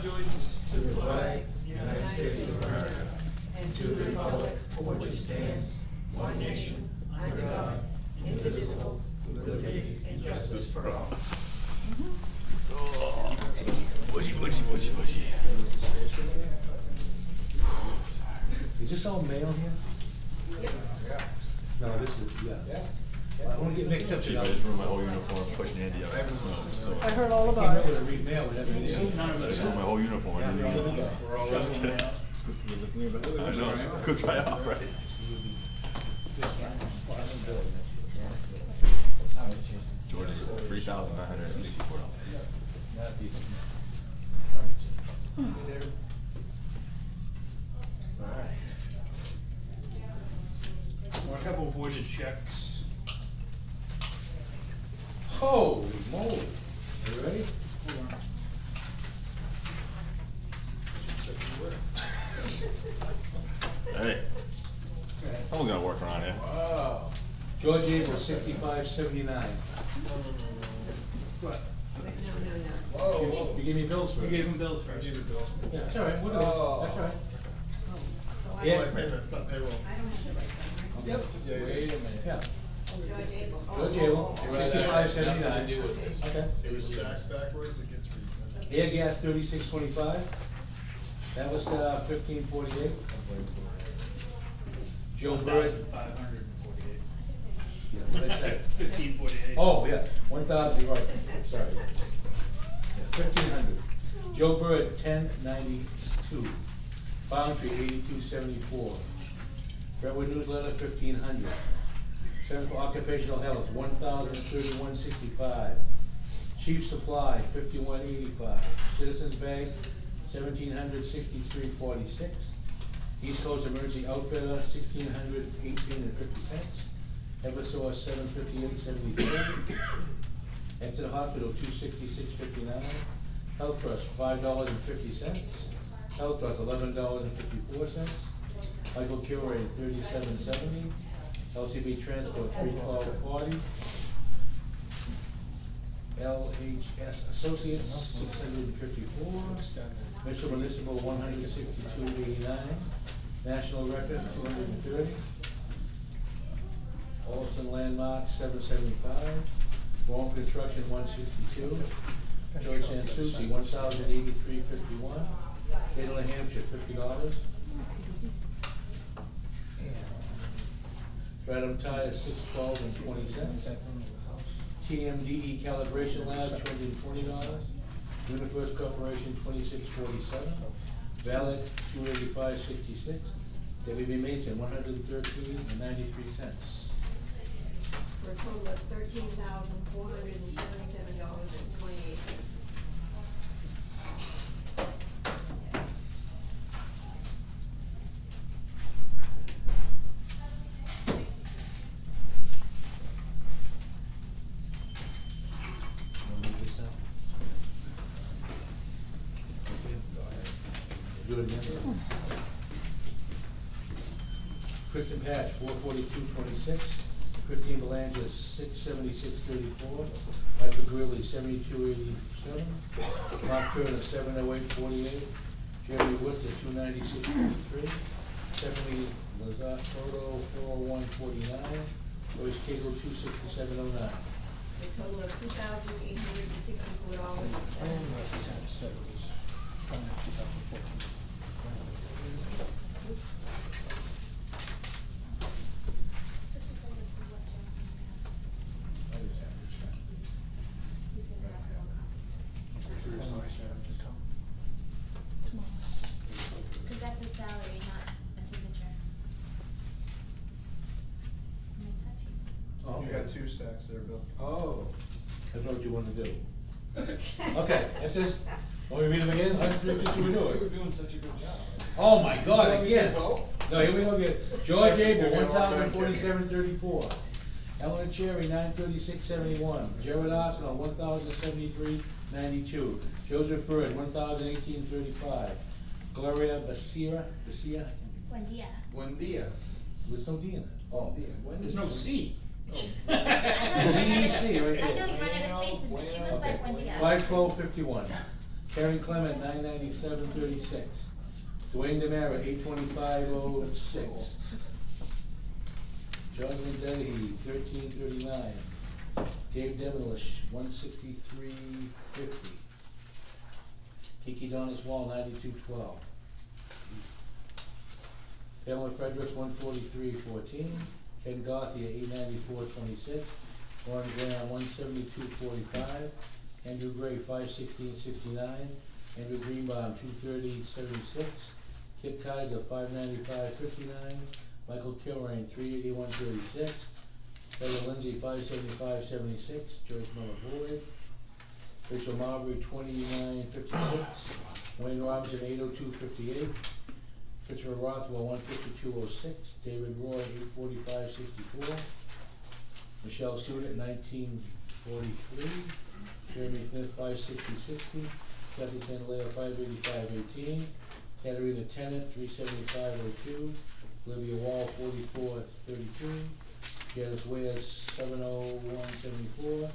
pledge allegiance to the flag of the United States of America, and to the republic for which it stands, one nation, under God, indivisible, with liberty and justice for all. Oh, bushy. Is this all male here? Yeah. No, this is, yeah. Yeah. I don't wanna get mixed up. Chief, I just ruined my whole uniform pushing Andy out in the snow, so. I heard all I about came up with a it. read mail with everything. None of I us. just ruined my whole uniform. I didn't even know. We're all Just listening kidding. now. I know, good try out, right? George is $3,964. Well, I have avoided checks. Holy moly. Are you ready? Hold on. Hey, someone's gonna work around here. Wow. George Abel, 6579. What? Whoa. You gave me bills for We it. gave him bills I first. gave you bills. Yeah, that's all right, we'll do it. Oh. That's all right. So I Yeah. don't, Payments, not payroll. I don't have the right one, Yep. Yeah, Wait a minute. Yeah. right? George Abel. George Abel, Oh, 6579. Nothing to do with this. Okay. It was stacked backwards, it gets read. Air gas, 3625. That was 1548. Joe Bird. 1,548. Yeah, what did I say? 1548. Oh, yeah, 1,000, you're right, sorry. 1,500. Joe Bird, 1092. Boundary, 8274. Brentwood Newsletter, 1,500. Center for Occupational Health, 1,031.65. Chief Supply, 5185. Citizens Bank, 1,763.46. East Coast Emergency Outfitter, 1,618.50. Eversource, 758.73. Exeter Hospital, 266.59. Health Trust, $5.50. Health Trust, $11.54. Michael Curator, 37.70. LCB Transport, 312.40. LHS Associates, 654. Mitchell Municipal, 162.89. National Record, 230. Olson Landmark, 775. Warren Construction, 162. George Sansucci, 1,083.51. State of New Hampshire, $50. Stratum Tire, $612.20. TMDE Calibration Lab, $220. Universe Corporation, $26.47. Valet, $285.66. WB Mason, $113.93. For a total of $13,477.28. Wanna move this down? Okay. Do it again. Kristen Patch, 442.26. Christine Belanger, 676.34. Michael Gridley, 72.87. Mark Turner, 708.48. Jerry Woods at 296.53. Stephanie Lazzato, 401.49. Joyce Cagle, 267.09. A total of $2,864.07. Because that's a salary, not a signature. Am I touching? Oh, You okay. got two stacks there, Bill. Oh, that's not what you want to do. Okay, that's just, want me to read them again? That's what you were doing. doing such a good job. Oh my God, again. Well, No, here we go again. George Yeah, Abel, it's gonna be a long 1,047.34. Ellen Cherry, 936.71. Jared Arsenal, 1,073.92. Joseph Bird, 1,018.35. Gloria Basira, I can't Buen dia. Buen dia. there's no D in it. Oh. There's no C. DEC right I know there. you run out of spaces, but she goes by Buen dia. 512.51. Karen Clement, 997.36. Dwayne Demara, 825.06. John Dennehy, 1339. Dave Devilish, 163.50. Kiki Donis Wall, 92.12. Pamela Fredericks, 143.14. Ken Gothier, 894.26. Warren Graham, 172.45. Andrew Gray, 516.69. Andrew Greenbaum, 230.76. Kip Kaiser, 595.59. Michael Kilrain, 381.36. Heather Lindsay, 575.76. Joyce Miller Boyd. Rachel Marbury, 29.56. Wayne Robinson, 802.58. Christopher Rothwell, 152.06. David Roy, 845.64. Michelle Stewart at 19.43. Jeremy Smith, 560.60. Kathy Sandaleo, 585.18. Katarina Tennant, 375.02. Olivia Wall, 44.32. Janice Ware, 701.74.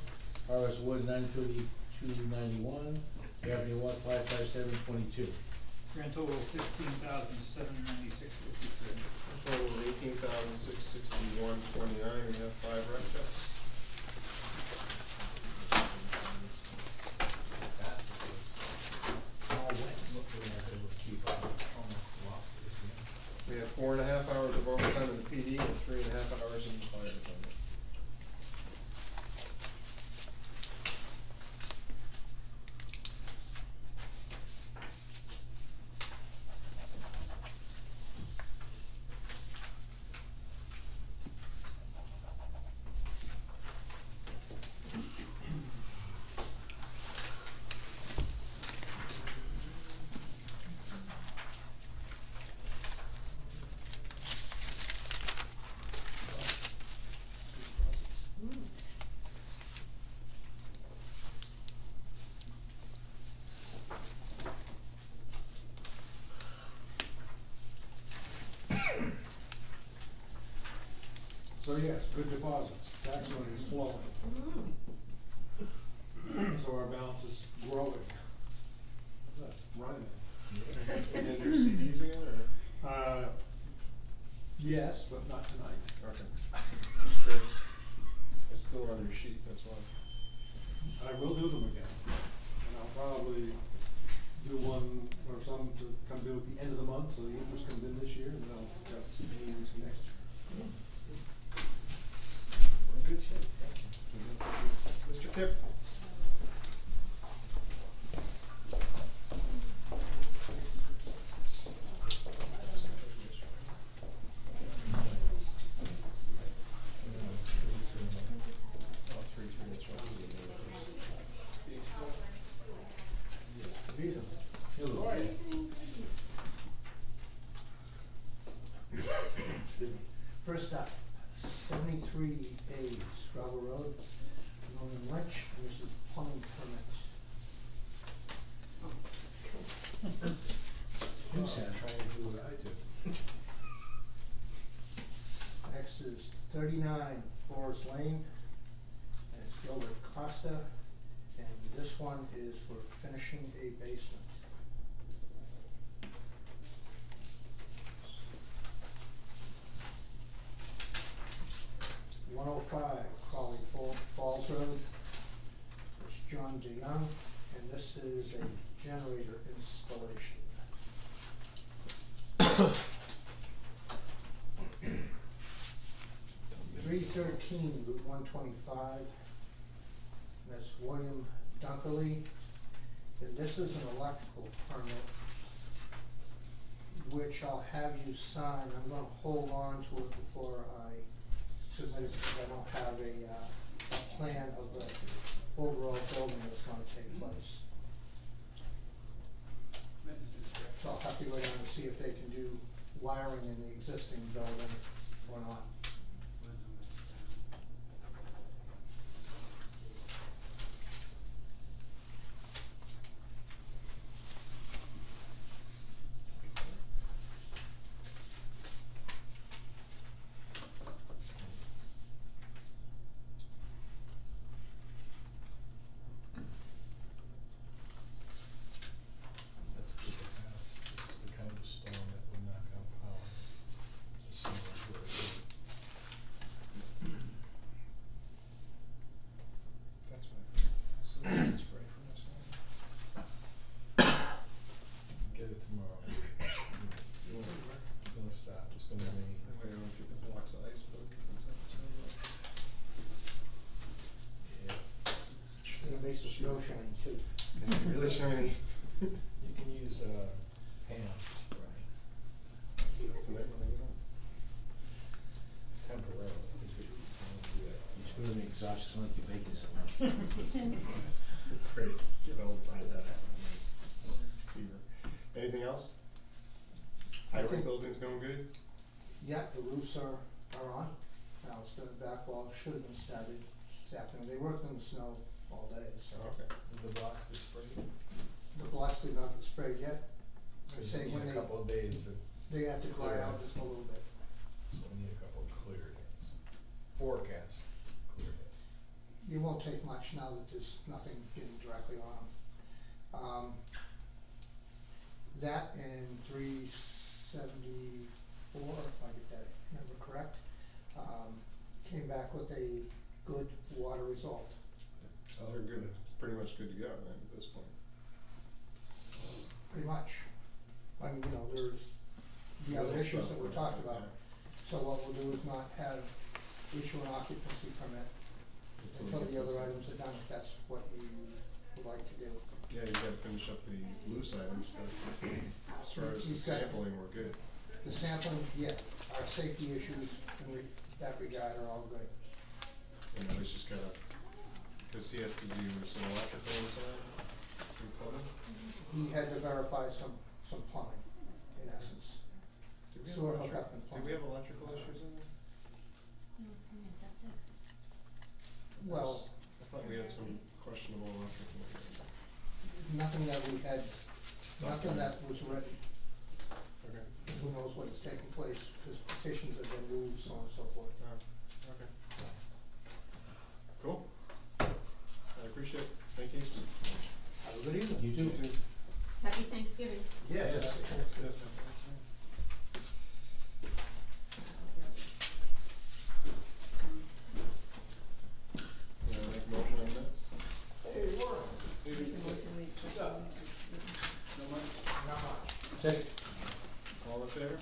Horace Wood, 932.91. Daphne Watt, 557.22. Grand total $15,796.53. Total of $18,661.29. We have 5 rec checks. We have 4.5 hours of overtime in the PD and 3.5 hours in the fire department. So yes, good deposits, tax money is flowing. So our balance is growing. That's running. And then your CDs again, or? Yes, but not tonight. Okay. Just curious. It's still on your sheet, that's why. I will do them again. And I'll probably do one or some to come due at the end of the month, so the interest comes in this year, and then I'll adjust the CDs for next year. We're in good shape, thank you. Mr. Kip? First up, 73A Scrabble Road, Norman Lynch, and this is plumbing permits. You sound Trying to do what I do. Next is 39 Forest Lane, and it's Gilbert Costa, and this one is for finishing a basement. 105 Crawley Falls Road. It's John DeYoung, and this is a generator installation. 313 Route 125. That's William Dunkerley, and this is an electrical permit, which I'll have you sign. I'm going to hold on to it before I submit it, because I don't have a plan of the overall building that's going to take place. So I'll have to go down and see if they can do wiring in the existing building or not. tomorrow. It's gonna stop, it's gonna rain. Wait, I don't know if you have the blocks of ice, but Yeah. And it makes the snow shine too. it's really shiny. You can use, Pam spray Tonight when I get home. temporarily. I think you can do that. You should put it in the exhaust, it's like you're baking something. Great, get old by that, that's nice. Fever. Anything else? I Highway think- building's going good? Yeah, the roofs are on. Now, it's the back wall should have been started this afternoon. They worked in the snow all day, so. Okay. The blocks get sprayed? The blocks did not get sprayed yet. I say You when need they, a couple of days to, they have to dry out just a little bit. so we need a couple of clear days. Forecast, clear days. It won't take much now that there's nothing getting directly on them. That and 374, if I get that number correct, came back with a good water result. So they're good, pretty much good to go then at this point. Pretty much. I mean, you know, there's the other Little issues stuff that we we're talked talking about. So what we'll do is not issue an occupancy permit until the other items are done, if that's what you would like to do. Yeah, you gotta finish up the loose items first. As far as the You've got- sampling, we're good. The sampling, yeah, our safety issues in that regard are all good. You know, he's just gotta, cause he has to do some electrical inside, some plumbing. He had to verify some plumbing, in essence. Do we have Sewer electric- hookup and Do we plumbing. have electrical issues in there? Well, I thought we had some questionable electrical. nothing that we had, nothing that was written. Okay. Who knows what is taking place, because petitions have been moved, so on and so forth. Okay. Cool. I appreciate it. Thank you. Have a good evening. You too. Happy Thanksgiving. Yes. Yes. Make a motion on minutes? Second, All in favor?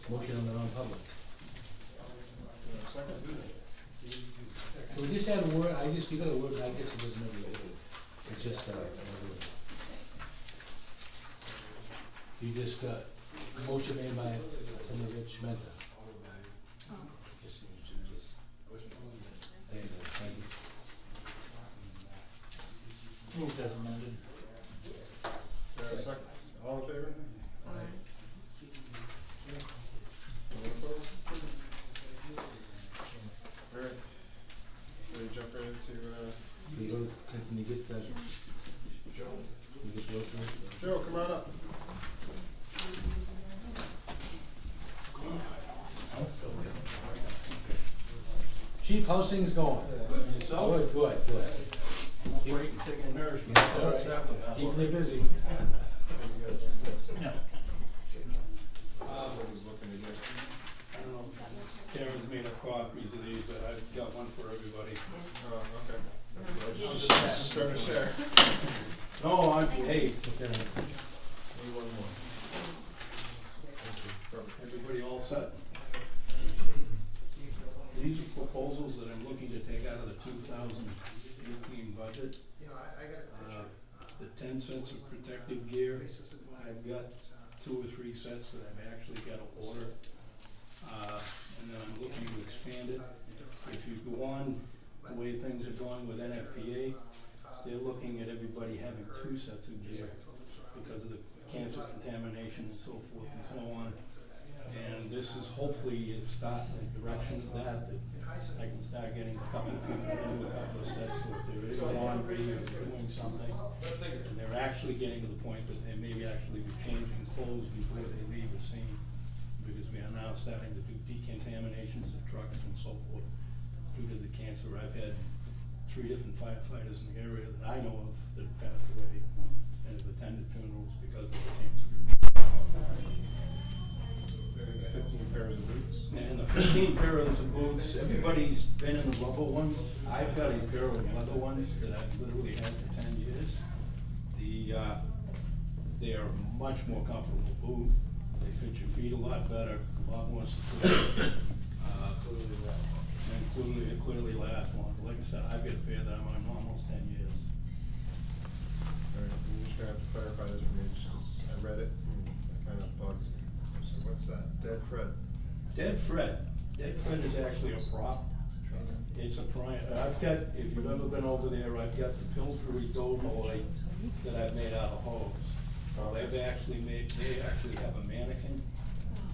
motion on the non-public. Second? So we just had a word, you got a word, but I guess it doesn't really do it. It's just, you just got, motion made by Senator Rich Menta. Just, there you go, thank you. Moved as amended. Second. All in favor? Aye. Anyone opposed? All right. Ready to jump right into, Can you go, can you get, Joe? Can you get Joe first? Joe, come on up. Chief, how's things going? Good, good, good. Break and taking nourishment. Yeah, it's all right. Keeping you busy. Somebody's looking to get. I don't know, Karen's made up copies of these, but I've got one for everybody. Oh, okay. Just start a share. No, I'm, hey, Okay. Need one more. Perfect. everybody all set? These are proposals that I'm looking to take out of the 2018 budget. You know, I got a picture. The 10 sets of protective gear, I've got 2 or 3 sets that I've actually got to order. And then I'm looking to expand it. If you go on the way things are going with NFPA, they're looking at everybody having 2 sets of gear because of the cancer contamination and so forth and so on. And this is hopefully a start in the direction of that I can start getting a couple of people into a couple of sets, so if there is a laundry or doing something, and they're actually getting to the point that they maybe actually be changing clothes before they leave the scene, because we are now starting to do decontaminations of trucks and so forth due to the cancer. I've had 3 different firefighters in the area that I know of that have passed away and have attended funerals because of the cancer. 15 pairs of boots. And the 15 pairs of boots, everybody's been in the rubber ones. I've got a pair of leather ones that I've literally had for 10 years. They are much more comfortable boot. They fit your feet a lot better, a lot more secure. And it clearly lasts longer. Like I said, I've got a pair that I'm on almost 10 years. All right, I'm just gonna have to clarify this for me, I read it, and it kind of bugged me. So what's that, dead Fred? Dead Fred. Dead Fred is actually a prop. It's a I've got, if you've ever been over there, I've got the Pillsbury Doughboy that I've made out of hose. They actually have a mannequin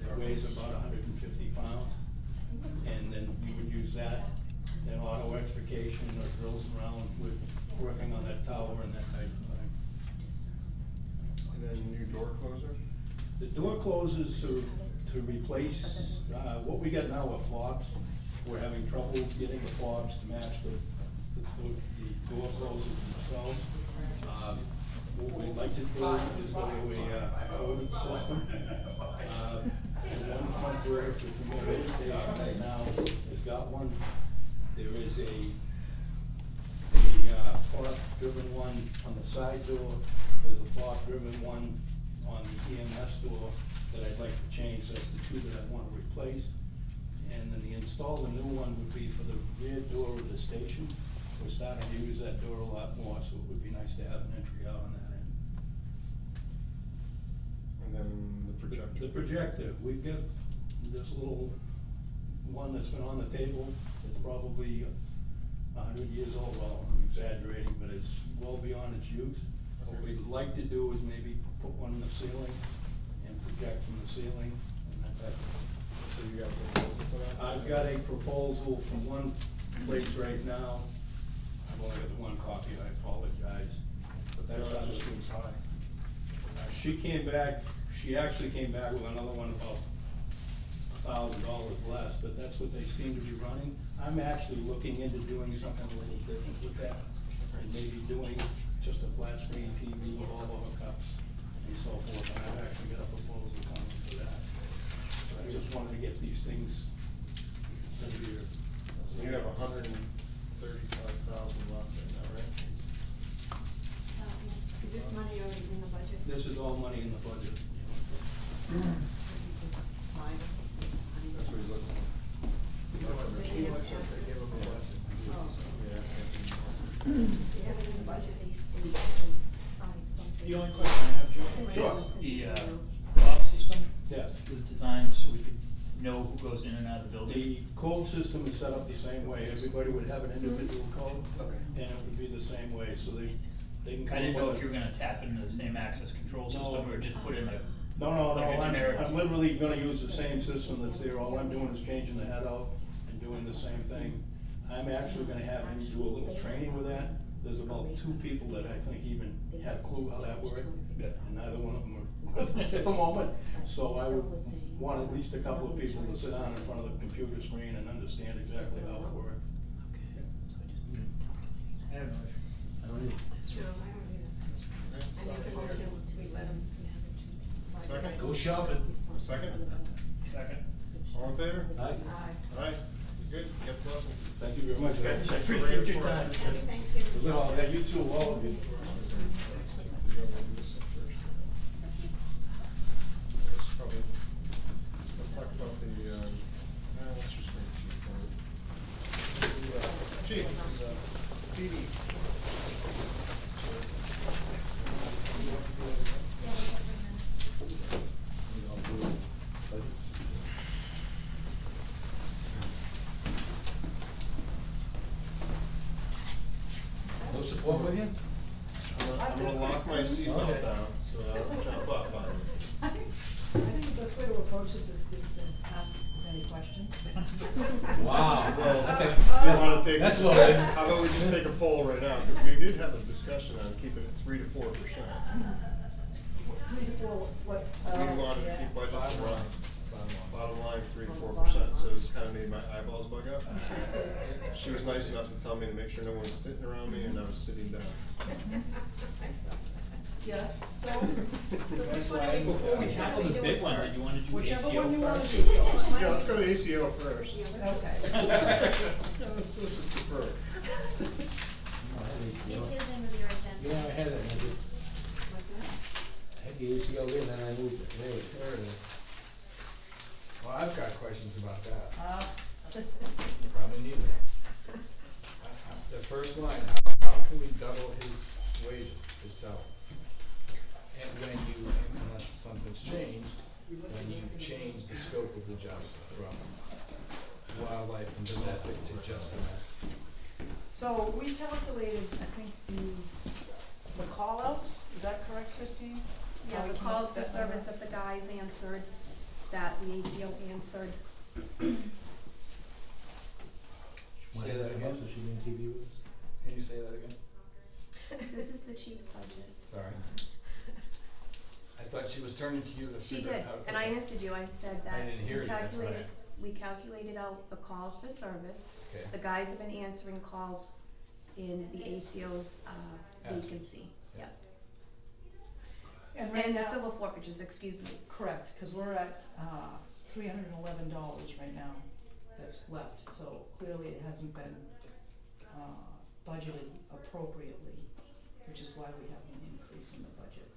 that weighs about 150 pounds. And then you would use that, then auto extrication or drills around with working on that tower and that type of thing. And then new door closer? The door closers to replace, what we got now are fobs. We're having troubles getting the fobs to match the door closers themselves. What we'd like to do is go to a coded system. The one front door, if you're familiar with the station right now, has got one. There is a fob-driven one on the side door. There's a fob-driven one on the EMS door that I'd like to change. That's the two that I want to replace. And then the new one would be for the rear door of the station. We're starting to use that door a lot more, so it would be nice to have an entry out on that end. And then the projector? The projector, we've got this little one that's been on the table. It's probably 100 years old. Well, I'm exaggerating, but it's well beyond its use. What we'd like to do is maybe put one in the ceiling and project from the ceiling and that type of thing. So you got a proposal for that? I've got a proposal from one place right now. I've only got the one copy, I apologize. But that's That not just seems high. She actually came back with another one about $1,000 less, but that's what they seem to be running. I'm actually looking into doing something a little different with that. And maybe doing just a flat screen TV with all the hookups and so forth. And I've actually got a proposal coming for that. But I just wanted to get these things in here. So you have 135,000 left right now, right? Is this money already in the budget? This is all money in the budget. That's what he's looking for. Oh, Yeah. yeah, it's in the budget. The only question I have, Joe. Sure. The fob system Yeah. was designed so we could know who goes in and out of the building. The code system is set up the same way. Everybody would have an individual code. Okay. And it would be the same way, so they can. I didn't know if you were gonna tap into the same access control system or just put in a. No, like a generic. I'm literally gonna use the same system that's there. All I'm doing is changing the head out and doing the same thing. I'm actually gonna have him do a little training with that. There's about 2 people that I think even have clue how that works. Yeah. And neither one of them are with me at the moment. So I would want at least a couple of people to sit down in front of the computer screen and understand exactly how it works. I have no issue. I don't even. No, I don't need it. I make a motion to let them. Second? Go shopping. Second? Second. All in favor? Aye. Aye. Aye. Good, get blessings. Thank you very much, guys. I Appreciate appreciate your time. Happy Thanksgiving. Well, yeah, you too, all of you. Let's talk about the, let's just make Chief. Chief, PD. No support with you? I'm gonna lock my seatbelt down, so I don't jump up on you. I think the best way to approach this is just to ask if there's any questions. Wow. Well, That's a- I wanna take, That's how what about we just take a poll right now, because we did have a discussion on keeping it 3 to 4%. 3 to 4, what? We wanted to yeah. keep budgets around, bottom line, 3 to 4%, so this kinda made my eyeballs bug up. She was nice enough to tell me to make sure no one was sitting around me and I was sitting down. Yes, so which one are we? Before we tackle the big one, did you wanna do Whichever one you ACO wanna first? do, Phil. Yeah, let's go to ACO first. Okay. Yeah, let's just defer. It's in with your agenda. Yeah, I had it, I did. What's that? I had the ACO in, and I moved it, there it is. Well, I've got questions about that. Uh, Probably neither. The first line, how can we double his wages, his salary? And when you, unless something's changed, when you change the scope of the job from wildlife and domestic to just domestic. So we calculated, I think, the call-outs, is that correct, Christine? Yeah, How we the came up calls with for that number? service that the guys answered, that the ACO answered. Say that again? So she be on TV with us? Can you say that again? This is the chief's budget. Sorry. I thought she was turning to you to She figure did, out how to. and I answered you, I said I that didn't hear you, that's why. we calculated out the calls for service. Okay. The guys have been answering calls in the ACO's, Yes. vacancy, Yeah. yep. And right And the now, civil forfeitures, excuse me. correct, cause we're at, $311 right now that's left, so clearly it hasn't been, budgeted appropriately, which is why we have an increase in the budget.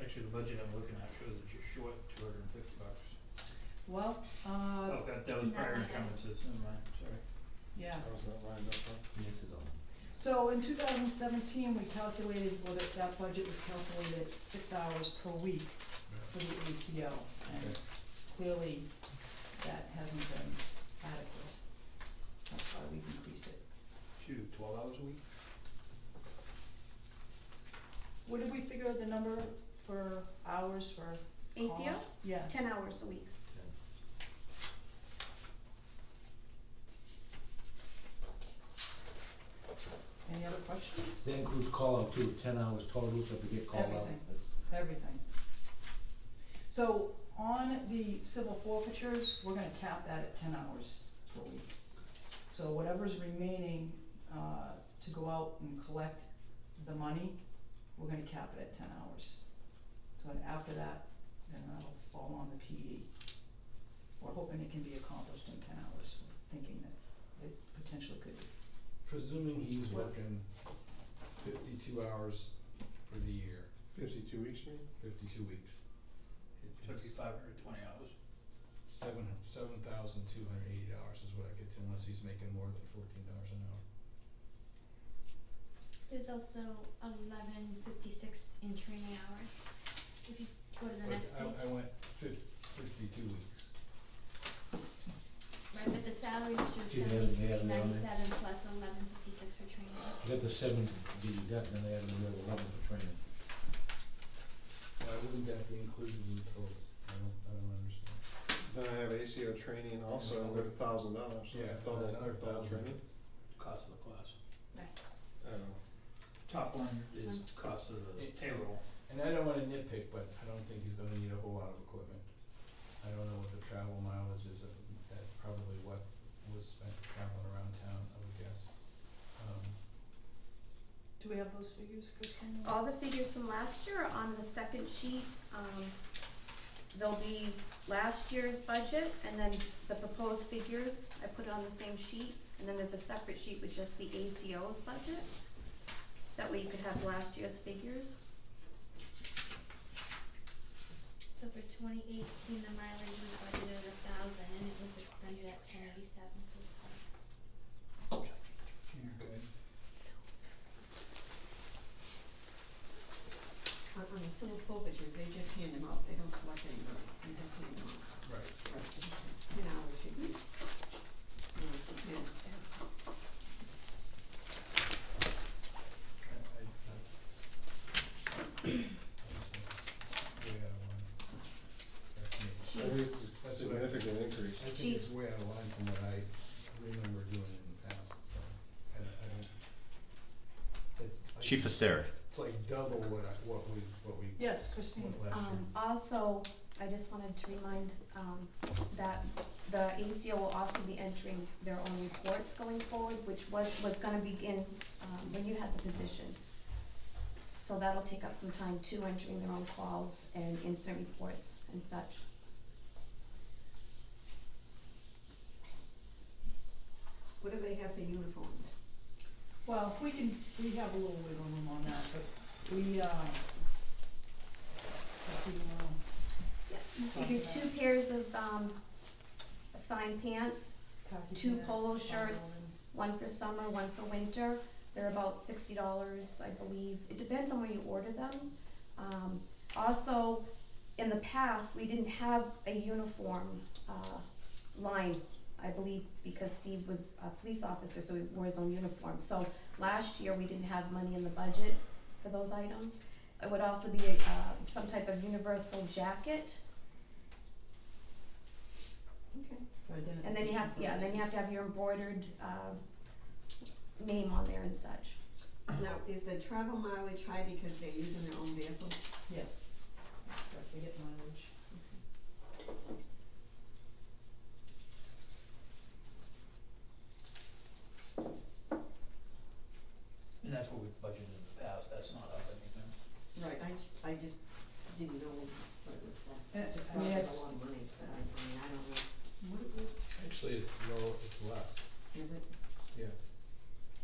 Actually, the budget I'm looking at shows that you're short $250. Well, Oh, that was No, prior no. encumbrances, never mind, sorry. yeah. How's that lined up, huh? Yes, it's on. So in 2017, we calculated, well, that budget was calculated at 6 hours per week for the ACO, and Okay. clearly that hasn't been adequate. That's why we've increased it. Shoot, 12 hours a week? What did we figure the number for hours for ACO, call? Yeah. 10 hours a week. Any other questions? That includes call out too, 10 hours total, so if we get called out. Everything. So on the civil forfeitures, we're gonna cap that at 10 hours per week. So whatever's remaining, to go out and collect the money, we're gonna cap it at 10 hours. So then after that, then that'll fall on the PD. We're hoping it can be accomplished in 10 hours, we're thinking that it potentially could be. Presuming he's working 52 hours for the year, 52 weeks, you mean? 52 weeks. So it'd be 520 hours. $7,280 is what I get to, unless he's making more than $14 an hour. There's also 1156 in training hours. If you go to the But next page. I went 52 weeks. Right, but the salary shows See, they haven't- they haven't on there. 7397 plus 1156 for training. You got the 7 that you got, and then they added the real 11 for training. Why wouldn't that be included in the total? I don't understand. Then I have ACO training also, And with $1,000, so Yeah, double, another double 1,000. training. Cost of the class. Oh. Top one is cost of the payroll. And I don't wanna nitpick, but I don't think he's gonna need a whole lot of equipment. I don't know what the travel mileage is, that's probably what was spent traveling around town, I would guess. Do we have those figures, Christine? All the figures from last year are on the second sheet. There'll be last year's budget and then the proposed figures, I put it on the same sheet. And then there's a separate sheet with just the ACO's budget. That way you could have last year's figures. So for 2018, the mileage was budgeted 1,000 and it was expended at 1087. So Okay. On the civil forfeitures, they just hand them out, they don't collect any money, they just hand them out. Right. Right. 10 hours should be. Depends. I I think it's a That's what I- significant increase. think it's way out of line from what I remember doing in the past, so I don't, it's like. Chief of Sarah. It's like double what we Yes, Christine. went last year. Also, I just wanted to remind, that the ACO will also be entering their own reports going forward, which was gonna begin, when you had the position. So that'll take up some time too, entering their own calls and incident reports and such. What do they have for uniforms? Well, we have a little wiggle room on that, but else do you wanna? Yeah, you do 2 pairs of, assigned pants, Khaki 2 pants, polo long shirts, ovens. 1 for summer, 1 for winter. They're about $60, I believe. It depends on where you order them. Also, in the past, we didn't have a uniform, line, I believe, because Steve was a police officer, so he wore his own uniform. So last year, we didn't have money in the budget for those items. It would also be a, some type of universal jacket. Okay. For identification And then you have, yeah, then you have to have your embroidered, name on there and such. Now, is the travel mileage high because they're using their own vehicle? Yes, correct, they get mileage. And that's what we've budgeted in the past, that's not up anything. Right, I just didn't know what it was for. Yeah, Just I thought mean, it was it's- a lot of money, but I mean, I don't know. What it was, Actually, it's low, it's less, is it? yeah.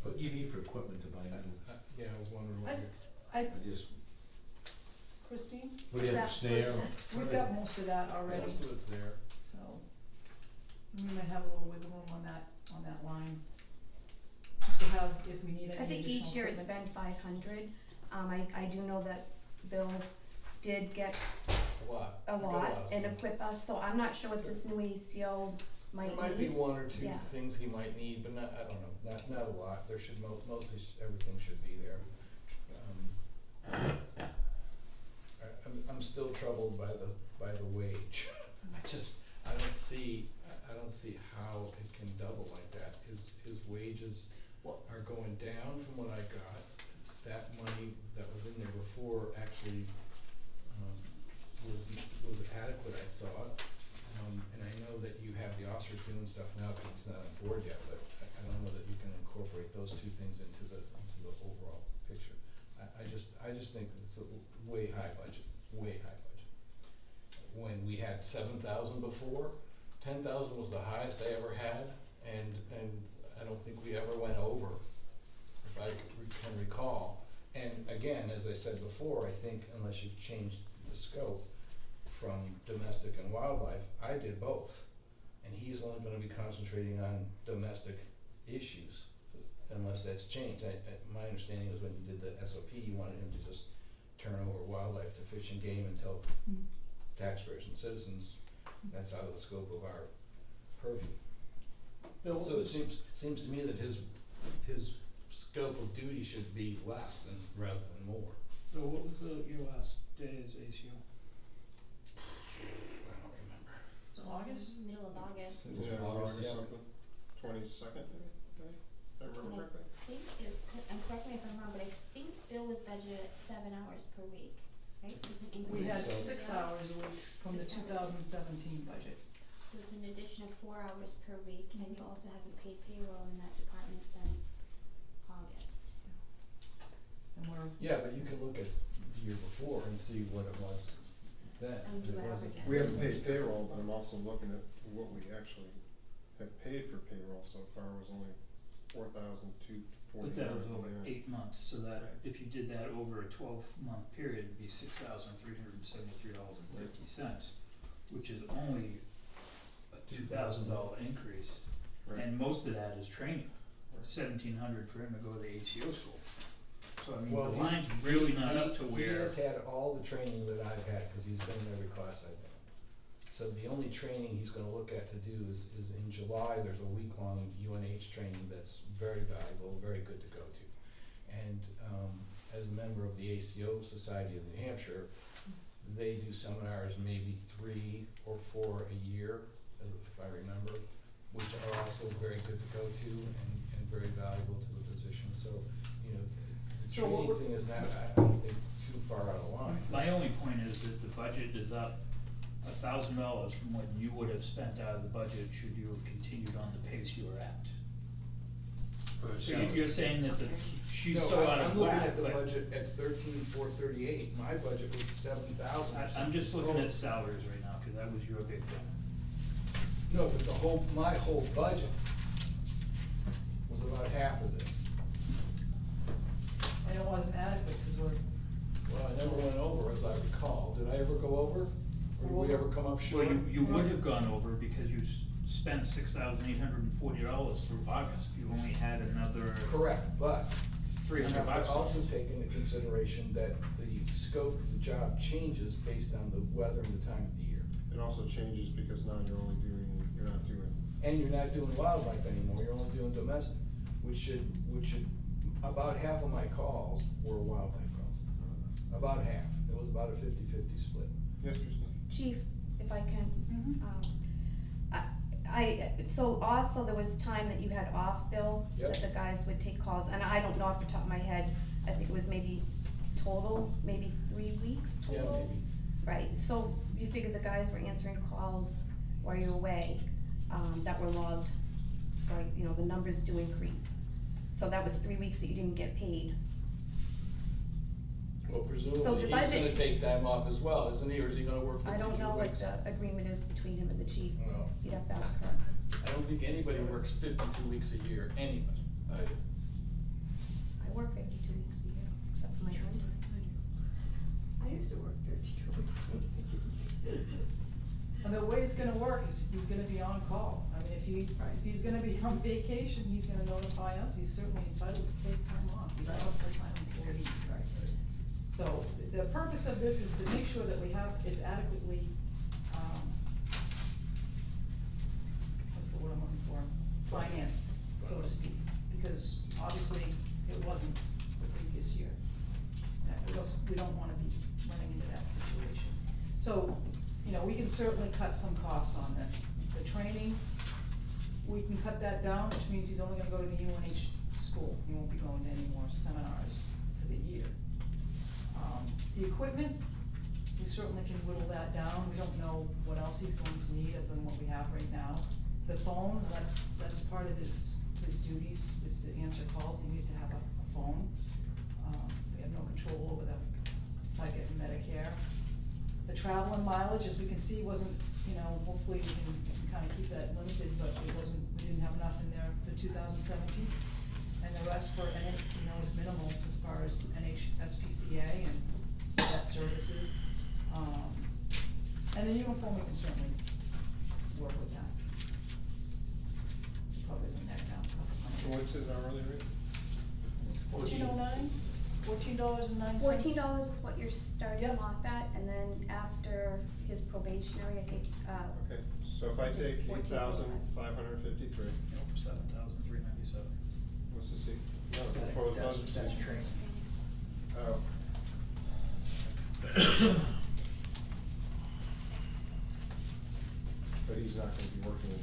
What do you need for equipment to buy new? Yeah, I was wondering what you're. I just, Christine, what do you have, Is that- snare? we've got most of that already, Most of it's there. so we might have a little wiggle room on that line. Just to have, if we need any I think additional each year it's equipment. been 500. I do know that Bill did get A lot. a I got lot of and stuff. equip us, so I'm not sure what this new ACO might There might be need. one or two Yeah. things he might need, but not, I don't know, not a lot, there should mostly everything should be there. I'm still troubled by the wage. I don't see how it can double like that. His wages are going down from what I got. That money that was in there before actually, was adequate, I thought. And I know that you have the Oster and stuff now, but he's not on board yet, but I don't know that you can incorporate those two things into the overall picture. I just think it's a way high budget. When we had 7,000 before, 10,000 was the highest I ever had, and I don't think we ever went over, if I can recall. And again, as I said before, I think unless you've changed the scope from domestic and wildlife, I did both. And he's only gonna be concentrating on domestic issues, unless that's changed. My understanding was when you did the SOP, you wanted him to just turn over wildlife to Fish and Game and tell taxpayers and citizens that's out of the scope of our purview. Bill, So it seems to me that his scope of duty should be less rather than more. Bill, what was your last day as ACO? I don't remember. So August? Middle of August. Yeah, August, yeah. 22nd, day, if I remember correctly. I think it, and correct me if I'm wrong, but I think Bill was budgeted at 7 hours per week, right? It's an increase. We had So- 6 hours a week from the 6 two hours. 2017 budget. So it's an addition of 4 hours per week, and you also haven't paid payroll in that department since August. And we're, Yeah, but you can look at the year before and see what it was then. And do It wasn't- average. We haven't paid payroll, but I'm also looking at what we actually have paid for payroll so far was only $4,249. But that was over 8 months, so that, Right. if you did that over a 12-month period, it'd be $6,373.50, which is only a $2,000 increase. Right. And most of that is training, 1,700 for him to go to the ACO school. So I mean, Well, the he's- line's really not up to He where, has had all the training that I've had, cause he's been in every class I've been in. So the only training he's gonna look at to do is in July, there's a week-long UNH training that's very valuable, very good to go to. And, as a member of the ACO Society of New Hampshire, they do seminars maybe 3 or 4 a year, if I remember, which are also very good to go to and very valuable to the position, so, you know, the So what training thing is not, I don't think, too far out of line. my only point is that the budget is up $1,000 from what you would have spent out of the budget should you have continued on the pace you were at. So you're saying that she's No, so out I'm of looking whack, at the but budget, it's 13,438, my budget was 7,000. I'm just looking at salaries right now, cause that was your big thing. No, but my whole budget was about half of this. and it wasn't adequate, cause we're, Well, I never went over, as I recall, did I ever go over? Or did we ever come up short? Well, you would have gone over because you spent $6,840 through August. You only had another Correct, but you $300 have left. to also take into consideration that the scope of the job changes based on the weather and the time of the year. It also changes because now you're not doing, And you're not doing wildlife anymore, you're only doing domestic, which should, about half of my calls were wildlife calls. About half, it was about a 50-50 split. yes, Christine? Chief, if I can, Mhm. so also there was time that you had off, Bill, Yep. that the guys would take calls, and I don't know off the top of my head, I think it was maybe 3 weeks Yeah, total? maybe. Right, so you figured the guys were answering calls while you're away, that were logged, so the numbers do increase. So that was 3 weeks that you didn't get paid. Well, So presumably, the he's gonna budget- take time off as well, isn't he, or is he gonna work 52 I weeks? don't know what the agreement is between him and the chief, Well, you'd have to ask her. I don't think anybody works 52 weeks a year, anybody. I work 52 weeks a year, except for my nurses. I used to work 32 weeks. And the way it's gonna work is he's gonna be on call. I mean, if he's gonna be on vacation, he's gonna notify us, he's certainly entitled to take time off, he's not a full-time employee. So, the purpose of this is to make sure that we have, it's adequately, what's the word I'm looking for? Financed, so to speak, because obviously it wasn't the previous year. We don't wanna be running into that situation. So, we can certainly cut some costs on this. The training, we can cut that down, which means he's only gonna go to the UNH school. He won't be going to any more seminars for the year. The equipment, we certainly can whittle that down. We don't know what else he's going to need other than what we have right now. The phone, that's part of his duties, is to answer calls. He needs to have a phone. We have no control over the FICA and Medicare. The travel and mileage, as we can see, wasn't, hopefully we can kind of keep that limited, but we didn't have enough in there for 2017. And the rest for NH, is minimal as far as SPCA and debt services. And the uniform, we can certainly work with that. Probably bring that down a couple hundred. What's his hourly rate? $14.09, $14.09. $14 is what you're starting Yep. him off at, and then after his probationary, I think, Okay, so if I take 14. 8,553, Nope, 7,397. what's the C? No, the proposed budget. That's training. Oh. But he's not gonna be working,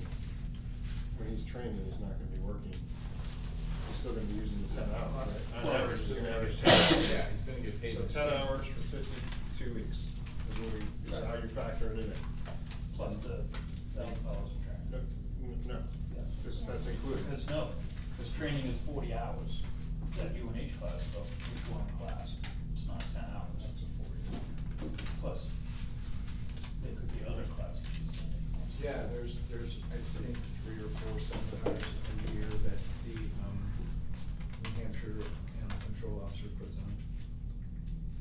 when he's training, he's not gonna be working. He's still gonna be using the 10 hours, right? On average, he's gonna average 10 hours. Yeah, he's gonna get paid. So 10 hours for 52 weeks is how you factor it in there. Plus the $1,000 for training. No, that's included. Because training is 40 hours. That UNH class, though, is one class. It's not 10 hours. That's a 40. Plus, there could be other classes she's sending. Yeah, there's, I think, 3 or 4 seminars a year that the, New Hampshire Animal Control Officer puts on,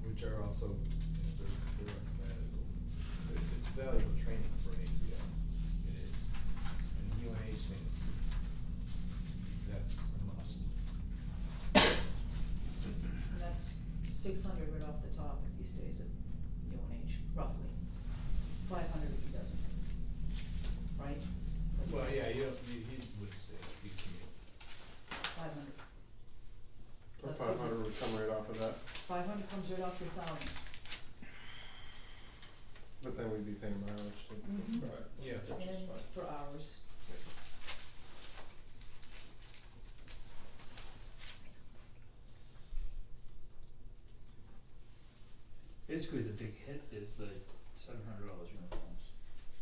which are also, they're valuable. It's valuable training for an ACO, it is. And UNH thinks that's a must. And that's 600 right off the top if he stays at UNH, roughly. 500 if he doesn't. Right? Well, yeah, he would stay at PTA. 500. So 500 would come right off of that, 500 comes right off your 1,000. but then we'd be paying mileage too. Mhm. Right. Yeah. Which is And fine. for hours. Basically, the big hit is the $700 uniforms,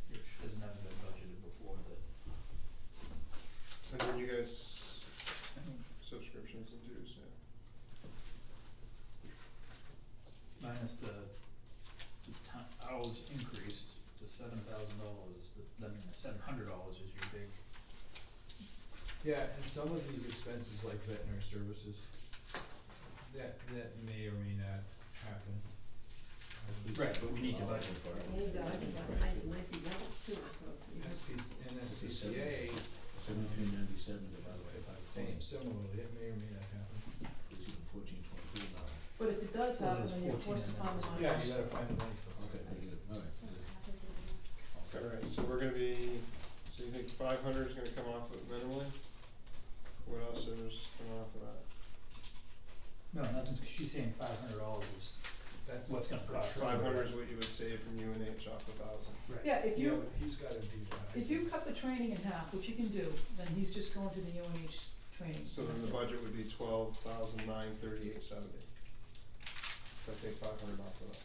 which has never been budgeted before, that, And then you guys, subscriptions and dues, yeah. minus the hours increased to $7,000, then the $700 is your big. Yeah, and some of these expenses like veterinary services, that may or may not happen. Right, but we need to budget for it. I think that might be better too, so. you know. SPCA, 7397 divided by same, similarly, it may or may not happen. is even 1422 now. But if it does Well, happen, there's then you're forced to 14 find the money. Yeah, you gotta find the money, so. Okay, very good, all right. Alright, so we're gonna be, so you think 500 is gonna come off of it minimally? What else is coming off of that? No, nothing's, she's saying $500 is That's what's gonna for cost. sure. 500 is what you would save from UNH off 1,000. Right. Yeah, if Yeah, you, but he's gotta do that. if you cut the training in half, which you can do, then he's just going to the UNH training. So then the budget would be 12,938.70. If I take 500 off of that.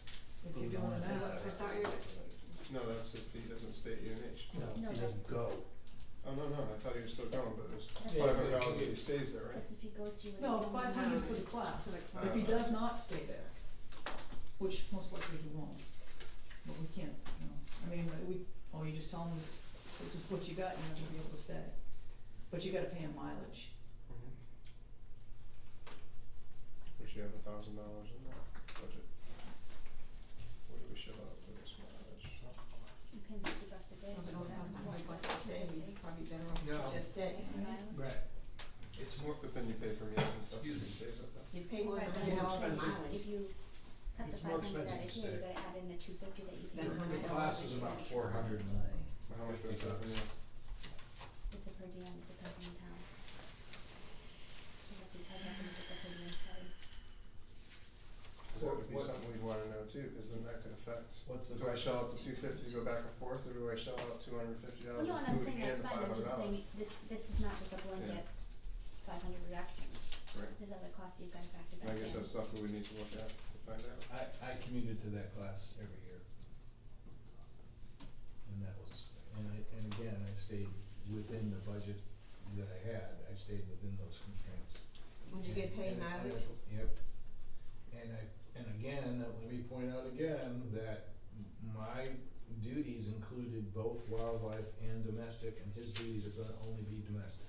If you're doing it So now. I thought you were, No, that's if he doesn't stay at UNH. No, No, he doesn't go. Oh, no, I thought he was still going, but it's Yeah. $500 if he stays there, right? That's if he goes to. No, 500 for the class, For the class. if he does not stay there, which most likely he won't. But we can't, you know, I mean, you just tell him this is what you got, you're not gonna be able to stay. But you gotta pay him mileage. Mhm. Which you have $1,000 in that budget. What do we show out for this mileage? You pay $50 a day. something so like that's that, not like much. to stay, you'd probably better off No. to just stay. Right. It's more, but then you pay for meals and stuff if he stays up there. You pay more than Right, but $100 I'm in saying mileage. if you cut the It's more 500 out of expensive to here, you stay. gotta add in the 250 that you Then can. $100 The class is about 400 and How much do I pay for meals? It's a per diem, it depends on the town. I'd have to look at the per diem study. Cause that would be something we'd wanna know too, cause then that could affect, What's the do I shell out the 250 to go back and forth, or do I shell out $250 Well, no, of and I'm food saying and that's the fine, I'm just saying, $500? this is not just a blanket 500 reduction. Right. There's other costs you've gotta factor back I in. guess that's stuff we would need to look at to find out. I commuted to that class every year. And that was, and again, I stayed within the budget that I had, I stayed within those constraints. Would you get paid And- mileage? Yep. And again, let me point out again that my duties included both wildlife and domestic, and his duties are gonna only be domestic.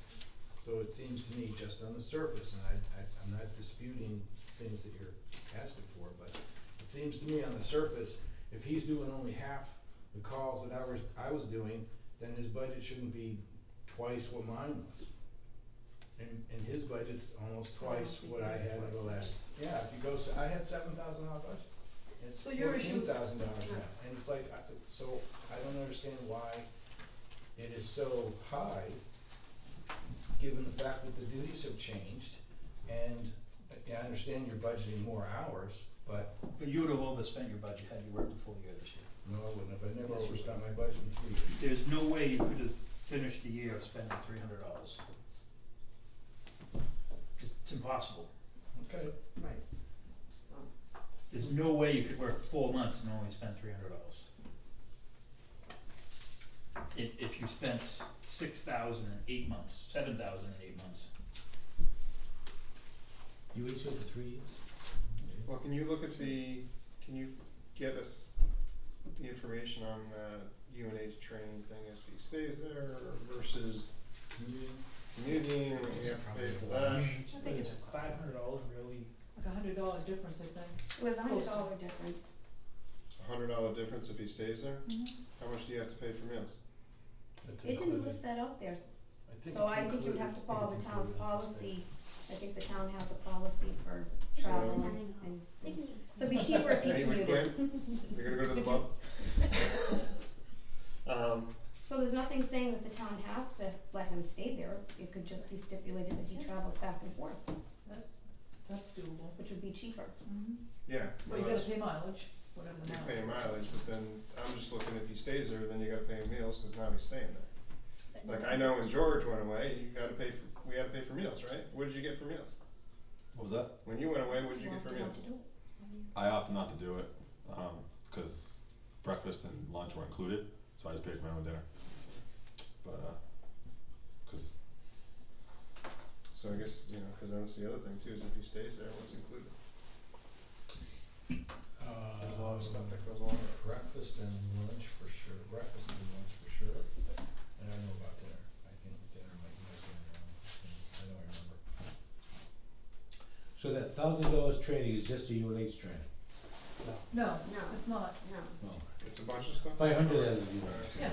So it seems to me, just on the surface, and I'm not disputing things that you're asking for, but it seems to me on the surface, if he's doing only half the calls that I was doing, then his budget shouldn't be twice what mine was. And his budget's almost twice what I had in the last, yeah, if you go, I had $7,000 budget. It's So your issue- $14,000 now, and it's like, so I don't understand why it is so high, given the fact that the duties have changed, and, yeah, I understand you're budgeting more hours, but, But you would have overspent your budget had you worked the full year this year. no, I wouldn't have, I never overspent my budget in 3 years. There's no way you could have finished the year spending $300. It's impossible. Okay. Right. There's no way you could work 4 months and only spend $300. If you spent 6,000 in 8 months, 7,000 in 8 months. You each here for 3 years? Well, can you get us the information on the UNH training thing if he stays there versus community, and we have to pay for that? I think it's $500 really. Like $100 difference, I think. It was $100 difference. $100 difference if he stays there? Mhm. How much do you have to pay for meals? That's It didn't included. list that out there, think so it's I think you'd have to included. follow the It's town's included if you stay. policy. I think the town has a policy for travel So- and, They can- so it'd be cheaper if you Hey, would commuted. quit? You're gonna go to the pub? So there's nothing saying that the town has to let him stay there, it could just be stipulated that he travels back and forth, That's doable. which would be cheaper. Mm-hmm. Yeah. Well, you gotta pay mileage, whatever the You're mileage. paying mileage, but then I'm just looking, if he stays there, then you gotta pay him meals, cause now he's staying there. but Like, no- I know when George went away, we had to pay for meals, right? What did you get for meals? What was that? When you went away, what did you get have for to meals? not to do it. I opted not to do it, cause breakfast and lunch were included, so I just paid for my own dinner. But, cause, So I guess, cause that's the other thing too, is if he stays there, what's included? There's a lot of stuff that goes along with it. Breakfast and lunch for sure, breakfast and lunch for sure, and I don't know about dinner, I think dinner might be I don't remember. So that $1,000 training is just a UNH training? No, No. it's not. No. No. It's a bunch of stuff? 500 as you Yeah.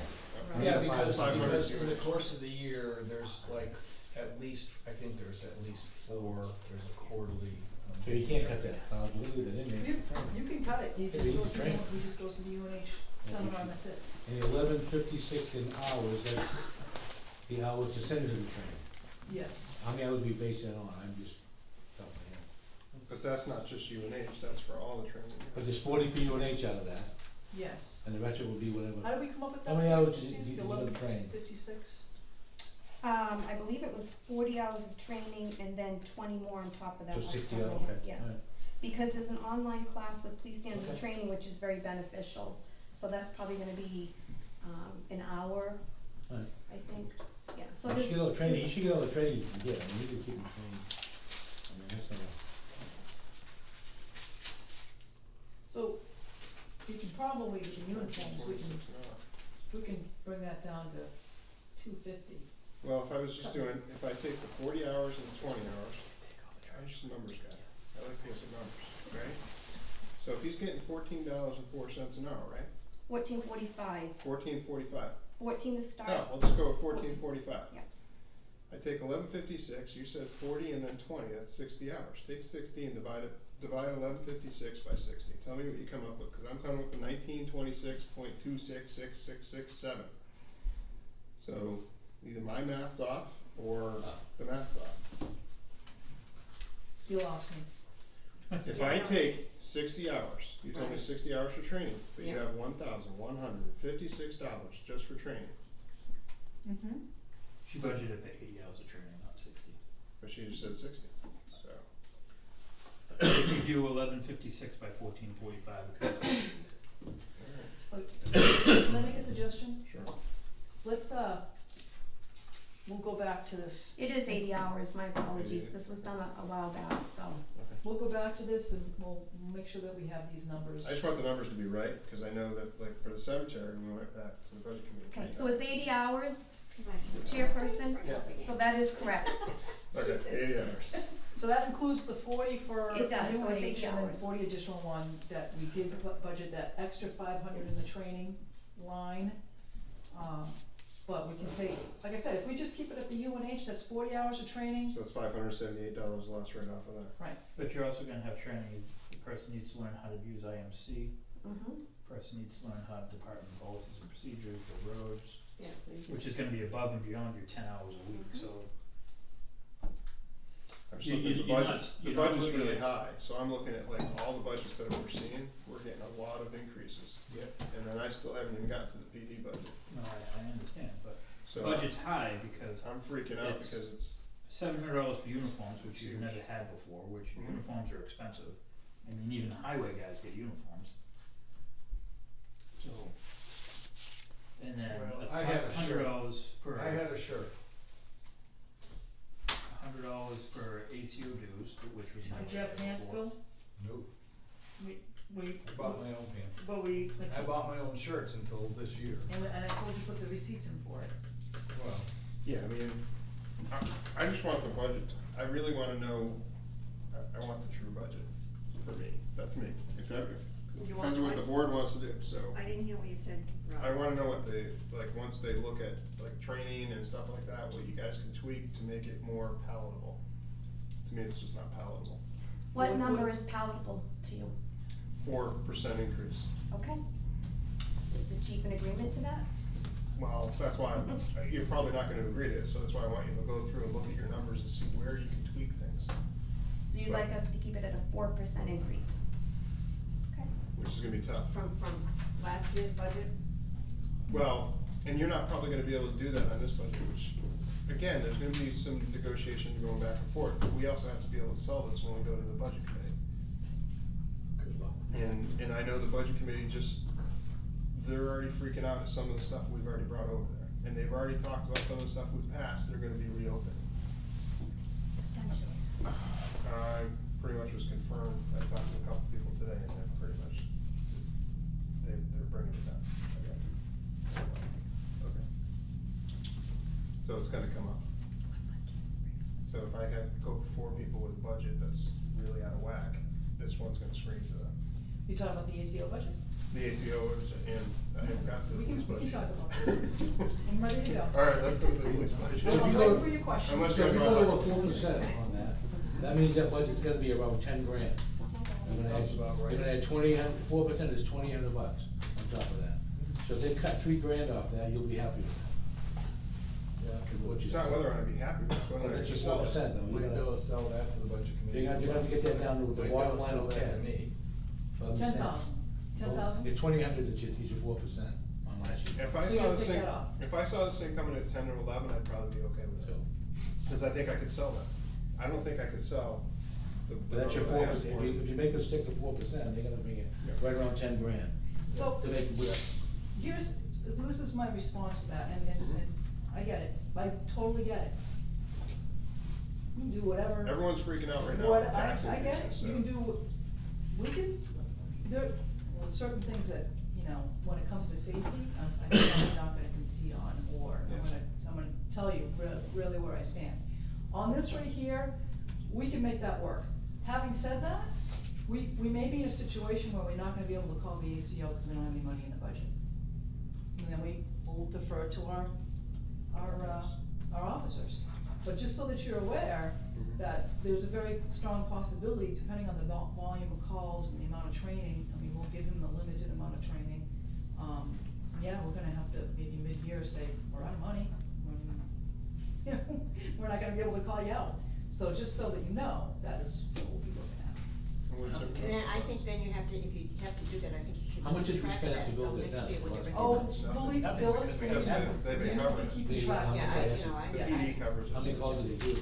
Okay. Yeah, Yeah, because, 500 because units. in the course of the year, there's like, at least, I think there's at least 4, there's a quarterly. So you can't cut that, I'll leave it in there. You can cut it, he It's just easy goes to, training. he just goes to the UNH seminar and that's it. And 1156 in hours, that's the hours to send it to the training. Yes. How many hours we base that on, I'm just telling you. But that's not just UNH, that's for all the training. But there's 40 for UNH out of that, Yes. and the rest of it would be How whatever. did we come up with that? How many figure, hours did Christine? you The want to train? 56? I believe it was 40 hours of training and then 20 more on top of that. So off the 60 top of hours, my okay. head, Yeah, All right. because there's an online class with police standards and Okay. training, which is very beneficial. So that's probably gonna be, an hour, All right. I think, yeah, so You this. should get all the training, you this- should get all the training you can get, I mean, you can keep them trained. I mean, that's not So, you can probably, with the uniforms, we 26 an hour. can bring that down to 250. Well, if I was just doing, if I take the 40 hours and the 20 hours, I'm just a numbers guy. I like to get the numbers, right? So if he's getting $14.04 an hour, right? 14:45, $14.45. 14 to start. Oh, let's go with $14.45. Yeah. I take 11.56, you said 40 and then 20, that's 60 hours. Take 60 and divide 11.56 by 60. Tell me what you come up with, because I'm coming up with 1926.2666667. So either my math's off or the math's off. You lost me. If I take 60 hours, you told me 60 hours for training, but you Yeah. have $1,156 just for training, Mm-hmm. She budgeted for 80 hours of training, not 60. but she just said 60, so. If you do 1156 by 1445, it comes out. Can I make a suggestion? Sure. Let's, we'll go back to this. It is 80 hours, my apologies, this was done a while back, so. We'll go back to this and we'll make sure that we have these numbers. I just want the numbers to be right, because I know that, like, for the cemetery, we went back to the budget committee. Okay, so it's 80 hours, chairperson, Yeah. so that is correct. Okay, 80 hours. So that includes the 40 for It does, so it's UNH 80 and then hours. 40 additional one that we did budget that extra 500 in the training line. But we can take, like I said, if we just keep it at the UNH, that's 40 hours of training. So it's $578 less right off of that. Right. But you're also gonna have training, the person needs to learn how to use IMC, Mm-hmm. person needs to learn how to department policies and procedures, the roads, Yeah, so you which is gonna be above and beyond your 10 hours a week, so. I'm just You- looking at the you're not- budget, the you're not budget's looking really at- high, so I'm looking at like all the budgets that we're seeing, we're getting a lot of increases. Yep. And then I still haven't even gotten to the PD budget, No, I understand, but so budget's high because I'm freaking out It's- because it's, $700 for uniforms, which you've Huge. never had before, which Mhm. uniforms are expensive. I mean, even highway guys get uniforms. So, and then Well, I had a shirt. $100 for I had a shirt. $100 for ACO dues, which was never Did you have there pants, before. Bill? No, We, I bought my own pants. but we, I bought my own shirts until this year. and I told you put the receipts in for it. Well, yeah, I mean, I just want the budget, I really wanna know, I want the true budget for me, that's me. If You want depends on what the what? board wants to do, so. I didn't hear what you said, Rob. I wanna know what they, like, once they look at, like, training and stuff like that, what you guys can tweak to make it more palatable. To me, it's just not palatable. What What number is- is palatable to you? 4% increase. Okay. Is the chief in agreement to that? Well, that's why you're probably not gonna agree to it, so that's why I want you to go through and look at your numbers and see where you can tweak things, So you'd like us to keep it at a 4% increase? Okay. which is gonna be tough. From last year's budget? Well, and you're not probably gonna be able to do that on this budget, which, again, there's gonna be some negotiation going back and forth, but we also have to be able to sell this when we go to the budget committee. good luck. And I know the budget committee they're already freaking out at some of the stuff we've already brought over there. And they've already talked about some of the stuff we've passed, they're gonna be reopened. Potentially. Pretty much was confirmed, I talked to a couple people today and they're pretty much, they're bringing it down. Okay. So it's gonna come up. So if I have to go before people with a budget that's really out of whack, this one's gonna scream to them. You talking about the ACO budget? The ACO is, and I haven't got to the We police can budget. talk about this. I'm ready to go. Alright, let's go to the police budget. Well, I'm you waiting go- for your questions. Unless So if you you go to a 4% on that means that budget's gonna be around 10 grand. You're gonna Sounds about right. You're gonna add 4% is $2,000 on top of that. So if they cut $3,000 off that, you'll be happy with that. Yeah. It's not whether I'd be happy, it's Well, whether I that's can your sell 4% it. though. Might be able to sell it after the budget committee. You're gonna have to get that down to the Might be bottom able to line sell of that to 10. me. So I'm just saying. 10,000? It's 2,000 is your 4% on last year. If I So saw you'll this take thing, that off? if I saw this thing coming at 10 or 11, I'd probably be okay with So, it. Cause I think I could sell that. I don't think I could sell the that's your number I 4%. asked for. If you make us stick to 4%, they're gonna bring it Yeah. right around 10 grand. So- To make it work. So this is my response to that, and I get it, I totally get it. You can do whatever. Everyone's freaking out right now What, with tax I get it, increases, you so. can do, we can, well, certain things that, you know, when it comes to safety, I'm not gonna concede on, or I'm gonna tell you really where I stand. On this right here, we can make that work. Having said that, we may be in a situation where we're not gonna be able to call the ACO because we don't have any money in the budget. And then we will defer to our officers. But just so that you're aware, that there's a very strong possibility, depending on the volume of calls and the amount of training, I mean, we'll give them a limited amount of training. Yeah, we're gonna have to, maybe mid-year, say, we're out of money, you know, we're not gonna be able to call you out. So just so that you know, that's what we'll be looking at. And then I think then you have to, if you have to do that, I think you should How much did we track spend that, to so build it next now? year when you're Oh, Nothing. believe, Nothing, Phyllis, because we Because believe they've been me, covering we it. keep track. How Yeah, much I, they you know, asked The I, PD covers it. How many calls did they do?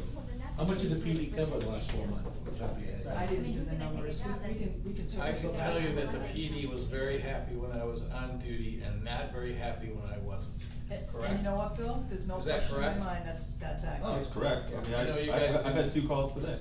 How much did the PD cover the last 4 months? Off the top of your head? I didn't do the numbers, we can I certainly can go tell back. you that the PD was very happy when I was on duty and not very happy when I wasn't. And Correct? you know what, Bill, there's no Is that question in my correct? mind, that's accurate. Oh, it's correct, I mean, I know you guys I've do. had 2 calls today.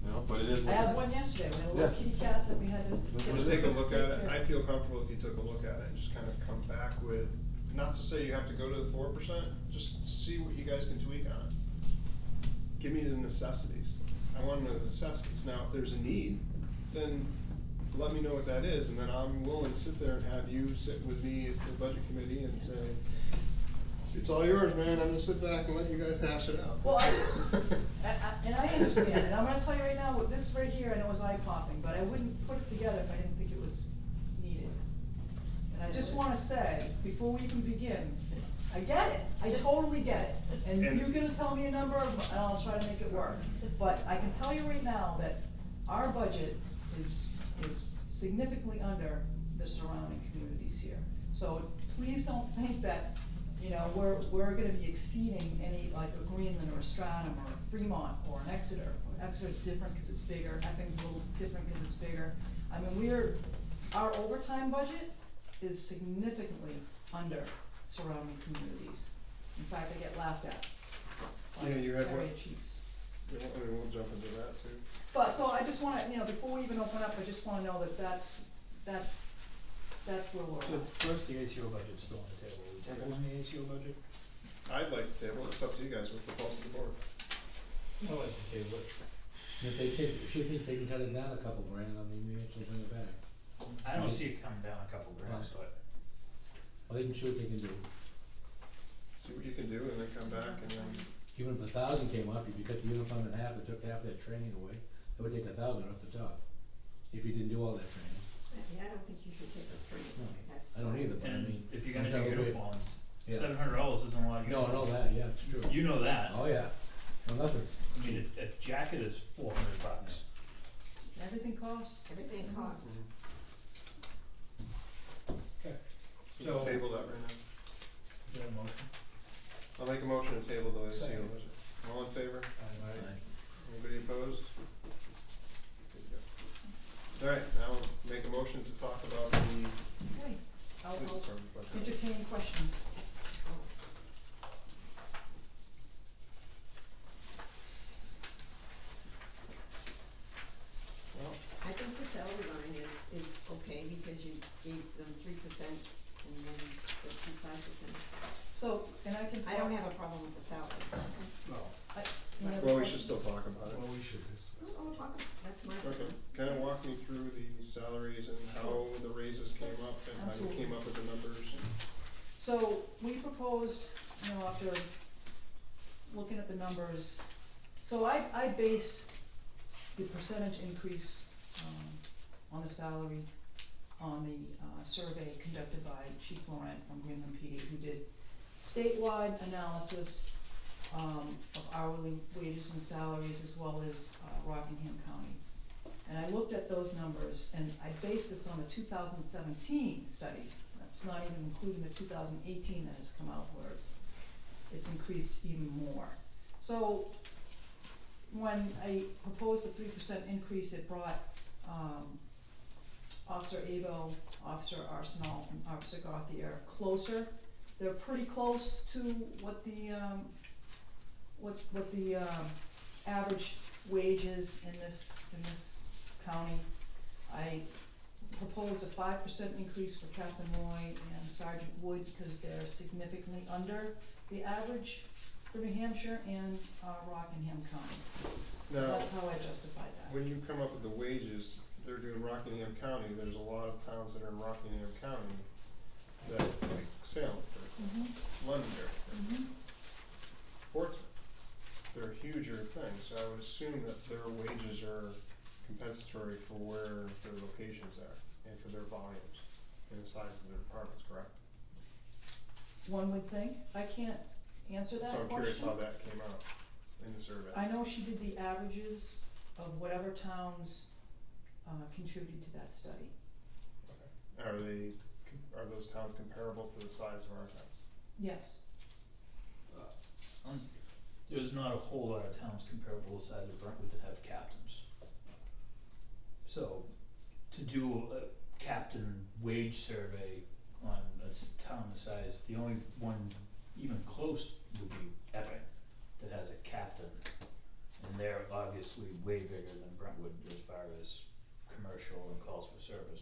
You know, but it is I what it had is. one yesterday, we had a little Yeah. kitty cat that we had to. Just take a look at it, take care I'd feel comfortable if you took a look at it and just kind of come back with, not to say you have to go to the 4%, just see what you guys can tweak on it. Give me the necessities, I want to know the necessities, now if there's a need, then let me know what that is, and then I'm willing to sit there and have you sit with me at the budget committee and say, it's all yours, man, I'm gonna sit back and let you guys hash it out. Well, and I understand, and I'm gonna tell you right now, with this right here, I know is eye-popping, but I wouldn't put it together if I didn't think it was needed. And I just wanna say, before we even begin, I get it, I totally get it, and And- you're gonna tell me a number, and I'll try to make it work. But I can tell you right now that our budget is significantly under the surrounding communities here. So please don't think that, you know, we're gonna be exceeding any, like a Greenland or a Stratham or a Fremont or an Exeter. Exeter's different because it's bigger, Epping's a little different because it's bigger. I mean, our overtime budget is significantly under surrounding communities. In fact, I get laughed at by Yeah, you had area what? chiefs. I mean, we'll jump into that too. But, so I just wanna, you know, before we even open up, I just wanna know that that's where we're So at. first, the ACO budget's still on the table, are we tabling the ACO budget? I'd like to table it, it's up to you guys, what's the pulse of the board? I like to table it. If they say, if she thinks they can cut it down a couple grand, I mean, maybe she'll bring it back. I don't see it coming down a couple grand, Right. but Well, they can see what they can do. See what you can do and then come back and then, Even if 1,000 came up, if you cut the uniform in half and took half that training away, it would take 1,000 off the top. If you didn't do all that training. yeah, I don't think you should take a training No, away, that's. I don't either, but I and mean. if you're gonna I'm do talking about- uniforms, Yeah. $700 isn't a lot of No, I know uniforms. that, yeah, it's true. You know that. Oh, yeah. No, nothing. I mean, a jacket is $400. Everything costs. Everything costs. Okay. so So, table that right now. is that a motion? I'll make a motion to table the ACO Second. budget. All in favor? Right. Anybody opposed? Alright, now we'll make a motion to talk about the Okay, I'll police department budget. entertain questions. Well, I think the salary line is okay, because you gave them 3% and then the 5%. So, and I can. I don't have a problem with the salary. You have a well, we question? should still talk about it. Well, we should, Oh, talk, that's my. Okay, kind of walk me through the salaries and how the raises came up and how you Absolutely. came up with the numbers? So we proposed, you know, after looking at the numbers, so I based the percentage increase, on the salary on the, survey conducted by Chief Laurent from Greenland PD, who did statewide analysis, of hourly wages and salaries as well as, Rockingham County. And I looked at those numbers and I based this on the 2017 study. That's not even including the 2018 that has come out where it's increased even more. So when I proposed the 3% increase, it brought, Officer Abel, Officer Arsenal, and Officer Gauthier closer. They're pretty close to what the, average wage is in this county. I proposed a 5% increase for Captain Roy and Sergeant Wood because they're significantly under the average for New Hampshire and, Rockingham County. Now, That's how I justified that. when you come up with the wages, they're doing Rockingham County, there's a lot of towns that are in Rockingham County that, like Salem, for example, Londonderry, for example, Portsmouth. They're huger things, so I would assume that their wages are compensatory for where their locations are and for their volumes and the size of their departments, correct? One would think. I can't answer that So I'm curious question. how that came out in the survey. I know she did the averages of whatever towns, contributed to that study. Okay. Are those towns comparable to the size of our towns? Yes. There's not a whole lot of towns comparable to the size of Brentwood that have captains. So, to do a captain wage survey on a town the size, the only one even close would be Epping, that has a captain. And they're obviously way bigger than Brentwood as far as commercial and calls for service.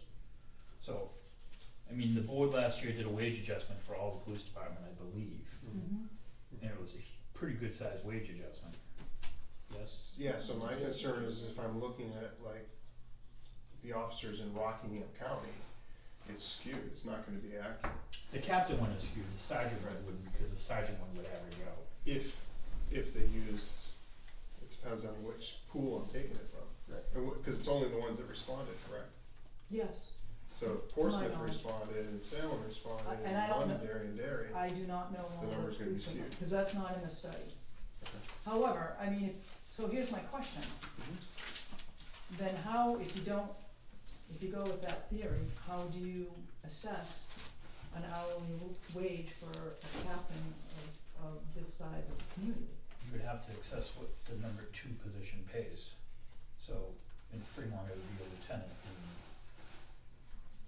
So, I mean, the board last year did a wage adjustment for all the police department, I believe. And it was a pretty good sized wage adjustment. Yes? Yeah, so my concern is if I'm looking at like the officers in Rockingham County, it's skewed, it's not gonna be accurate. The captain one is huge, the sergeant one wouldn't, because the sergeant one would average out. If they used, it depends on which pool I'm taking it from. Right. And cause it's only the ones that responded, correct? Yes. So if Portsmouth knowledge. responded and Salem responded And and I don't know- Londonderry and Derry, I do not know all The number's gonna be police women, skewed. cause that's not in the study. Okay. However, I mean, so here's my question. Then how, if you go with that theory, how do you assess an hourly wage for a captain of this size of community? You would have to assess what the number 2 position pays. So, in Fremont it would be a lieutenant, in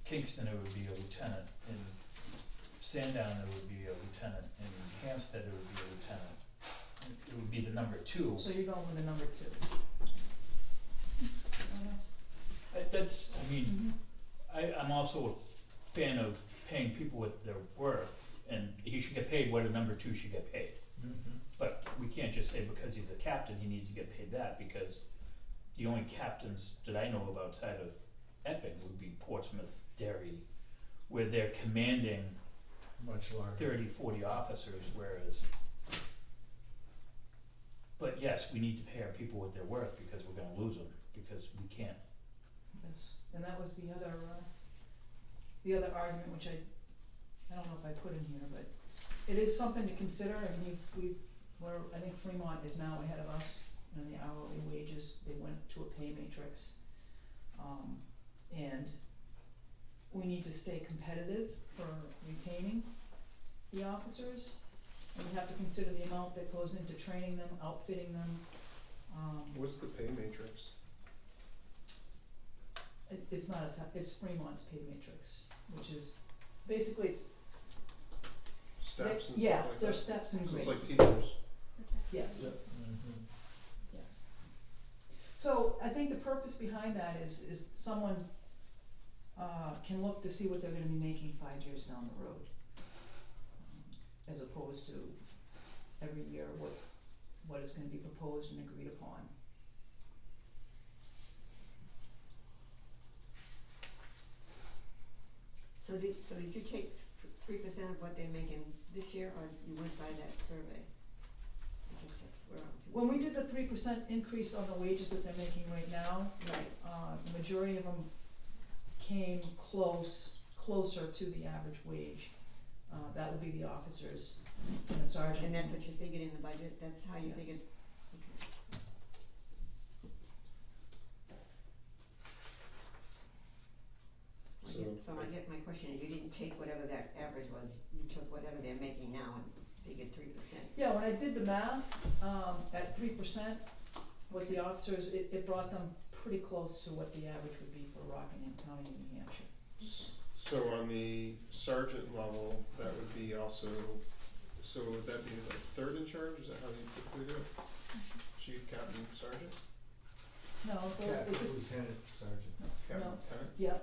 Kingston it would be a lieutenant, in Sandown it would be a lieutenant, in Hampstead it would be a lieutenant. It would be the number 2. So you're going with the number 2? That's, I mean, I'm also a fan of paying people what they're worth, and he should get paid what a number 2 should get paid. But we can't just say because he's a captain, he needs to get paid that, because the only captains that I know of outside of Epping would be Portsmouth, Derry, where they're commanding Much larger. 30, 40 officers, whereas, but yes, we need to pay our people what they're worth, because we're gonna lose them, because we can't. Yes, and that was the other argument, which I don't know if I put in here, but it is something to consider. I mean, I think Fremont is now ahead of us in the hourly wages. They went to a pay matrix. And we need to stay competitive for retaining the officers. And we have to consider the amount that goes into training them, outfitting them. what's the pay matrix? It's not it's Fremont's pay matrix, which is, basically it's, Steps and yeah, stuff like that? there's steps and So grades. it's like teachers? Yes. Yeah. Yes. So I think the purpose behind that is someone can look to see what they're gonna be making 5 years down the road. As opposed to every year what is gonna be proposed and agreed upon. So did you take 3% of what they're making this year, or you went by that survey? I guess that's where I'm When we confused. did the 3% increase on the wages that they're making right now, Right, the majority of them came closer to the average wage. That would be the officers and the sergeant. and that's what you figured in the budget, that's how you Yes. figured, okay. So I get, my question is, you didn't take whatever that average was, you took whatever they're making now and figured 3%. Yeah, when I did the math, at 3%, with the officers, it brought them pretty close to what the average would be for Rockingham County in New Hampshire. So on the sergeant level, that would be also, so would that be like third in charge, is that how you typically do it? Chief, captain, sergeant? No, Captain, lieutenant, sergeant. Captain, No. lieutenant? yeah,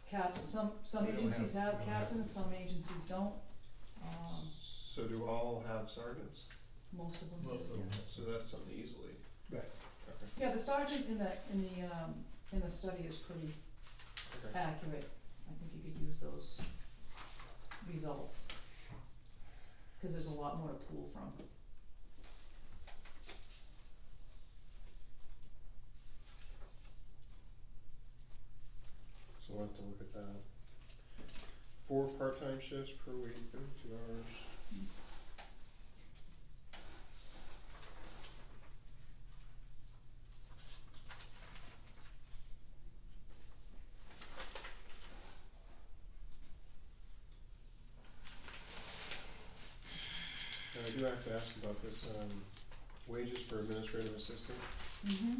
captain, some We don't agencies have- have we don't have captains, some agencies don't, So do all have sergeants? most of them do, Most of them. yeah. So that's something easily. Right. Okay. Yeah, the sergeant in the study is pretty Okay. accurate. I think you could use those results, cause there's a lot more to pull from. So we'll have to look at that. 4 part-time shifts per week, 32 hours. Now, I do have to ask about this, wages for administrative assistant. Mm-hmm.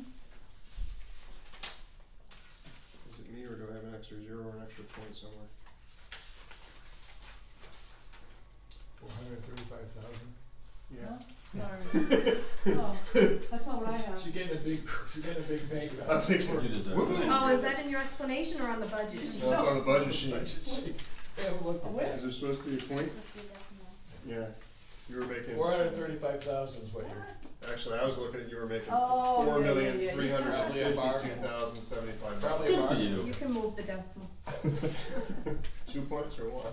Is it me, or do I have an extra 0 or an extra point somewhere? 435,000. Yeah. Sorry. Oh, that's not what I have. She getting a big pay I cut. think we're. You deserve Woo-hoo. it. Oh, is that in your explanation or on the budget? No, it's on the budget sheet. They haven't looked at Where? that. Is there supposed to be a point? Supposed to be decimal. Yeah, you were making. 435,000 is what you're. Actually, I was looking at, you were making Oh, four yeah, yeah, million, yeah. 352,075 Probably dollars. a bar. You. You can move the decimal. 2 points or one?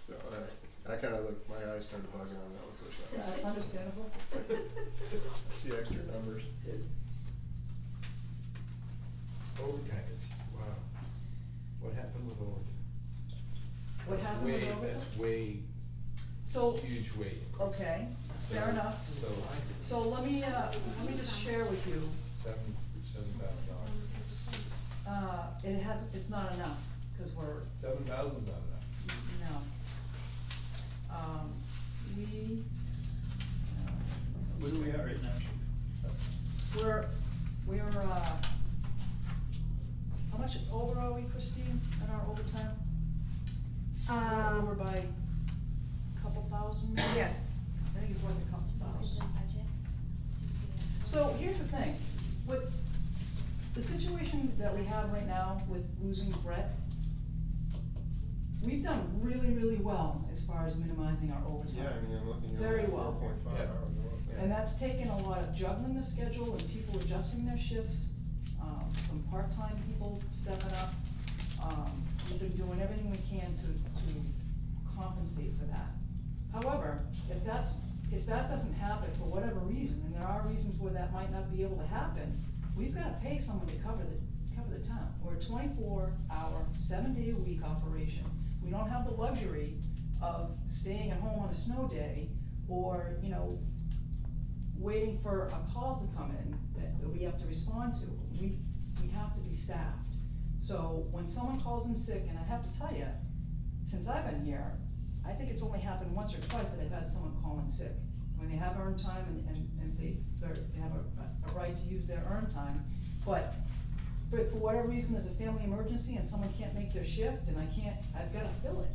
So, I kinda looked, my eyes started bugging on that one for a Yeah, second. that's understandable. I see extra numbers. Overtime is, wow. What happened with overtime? What happened with overtime? That's way, So, huge weight. okay, fair enough. So, So let me just share with you, $7,000. it's not enough, cause we're, 7,000's not enough. no. We, Where do we are right now, Chief? we're, how much over are we, Christine, in our overtime? We're over by a couple thousand? Yes. I think it's like a couple thousand. Original budget. So here's the thing, with the situation that we have right now with losing Brett, we've done really, really well as far as minimizing our overtime. Yeah, I mean, I'm looking Very at well. 4.5 Yeah. hours. And that's taken a lot of juggling the schedule and people adjusting their shifts, some part-time people stepping up. We've been doing everything we can to compensate for that. However, if that doesn't happen for whatever reason, and there are reasons where that might not be able to happen, we've gotta pay someone to cover the town. We're a 24-hour, 7-day-a-week operation. We don't have the luxury of staying at home on a snow day, or, waiting for a call to come in that we have to respond to. We have to be staffed. So when someone calls in sick, and I have to tell you, since I've been here, I think it's only happened once or twice that I've had someone call in sick. When they have earned time and they have a right to use their earned time, but for whatever reason, there's a family emergency and someone can't make their shift, and I've gotta fill it.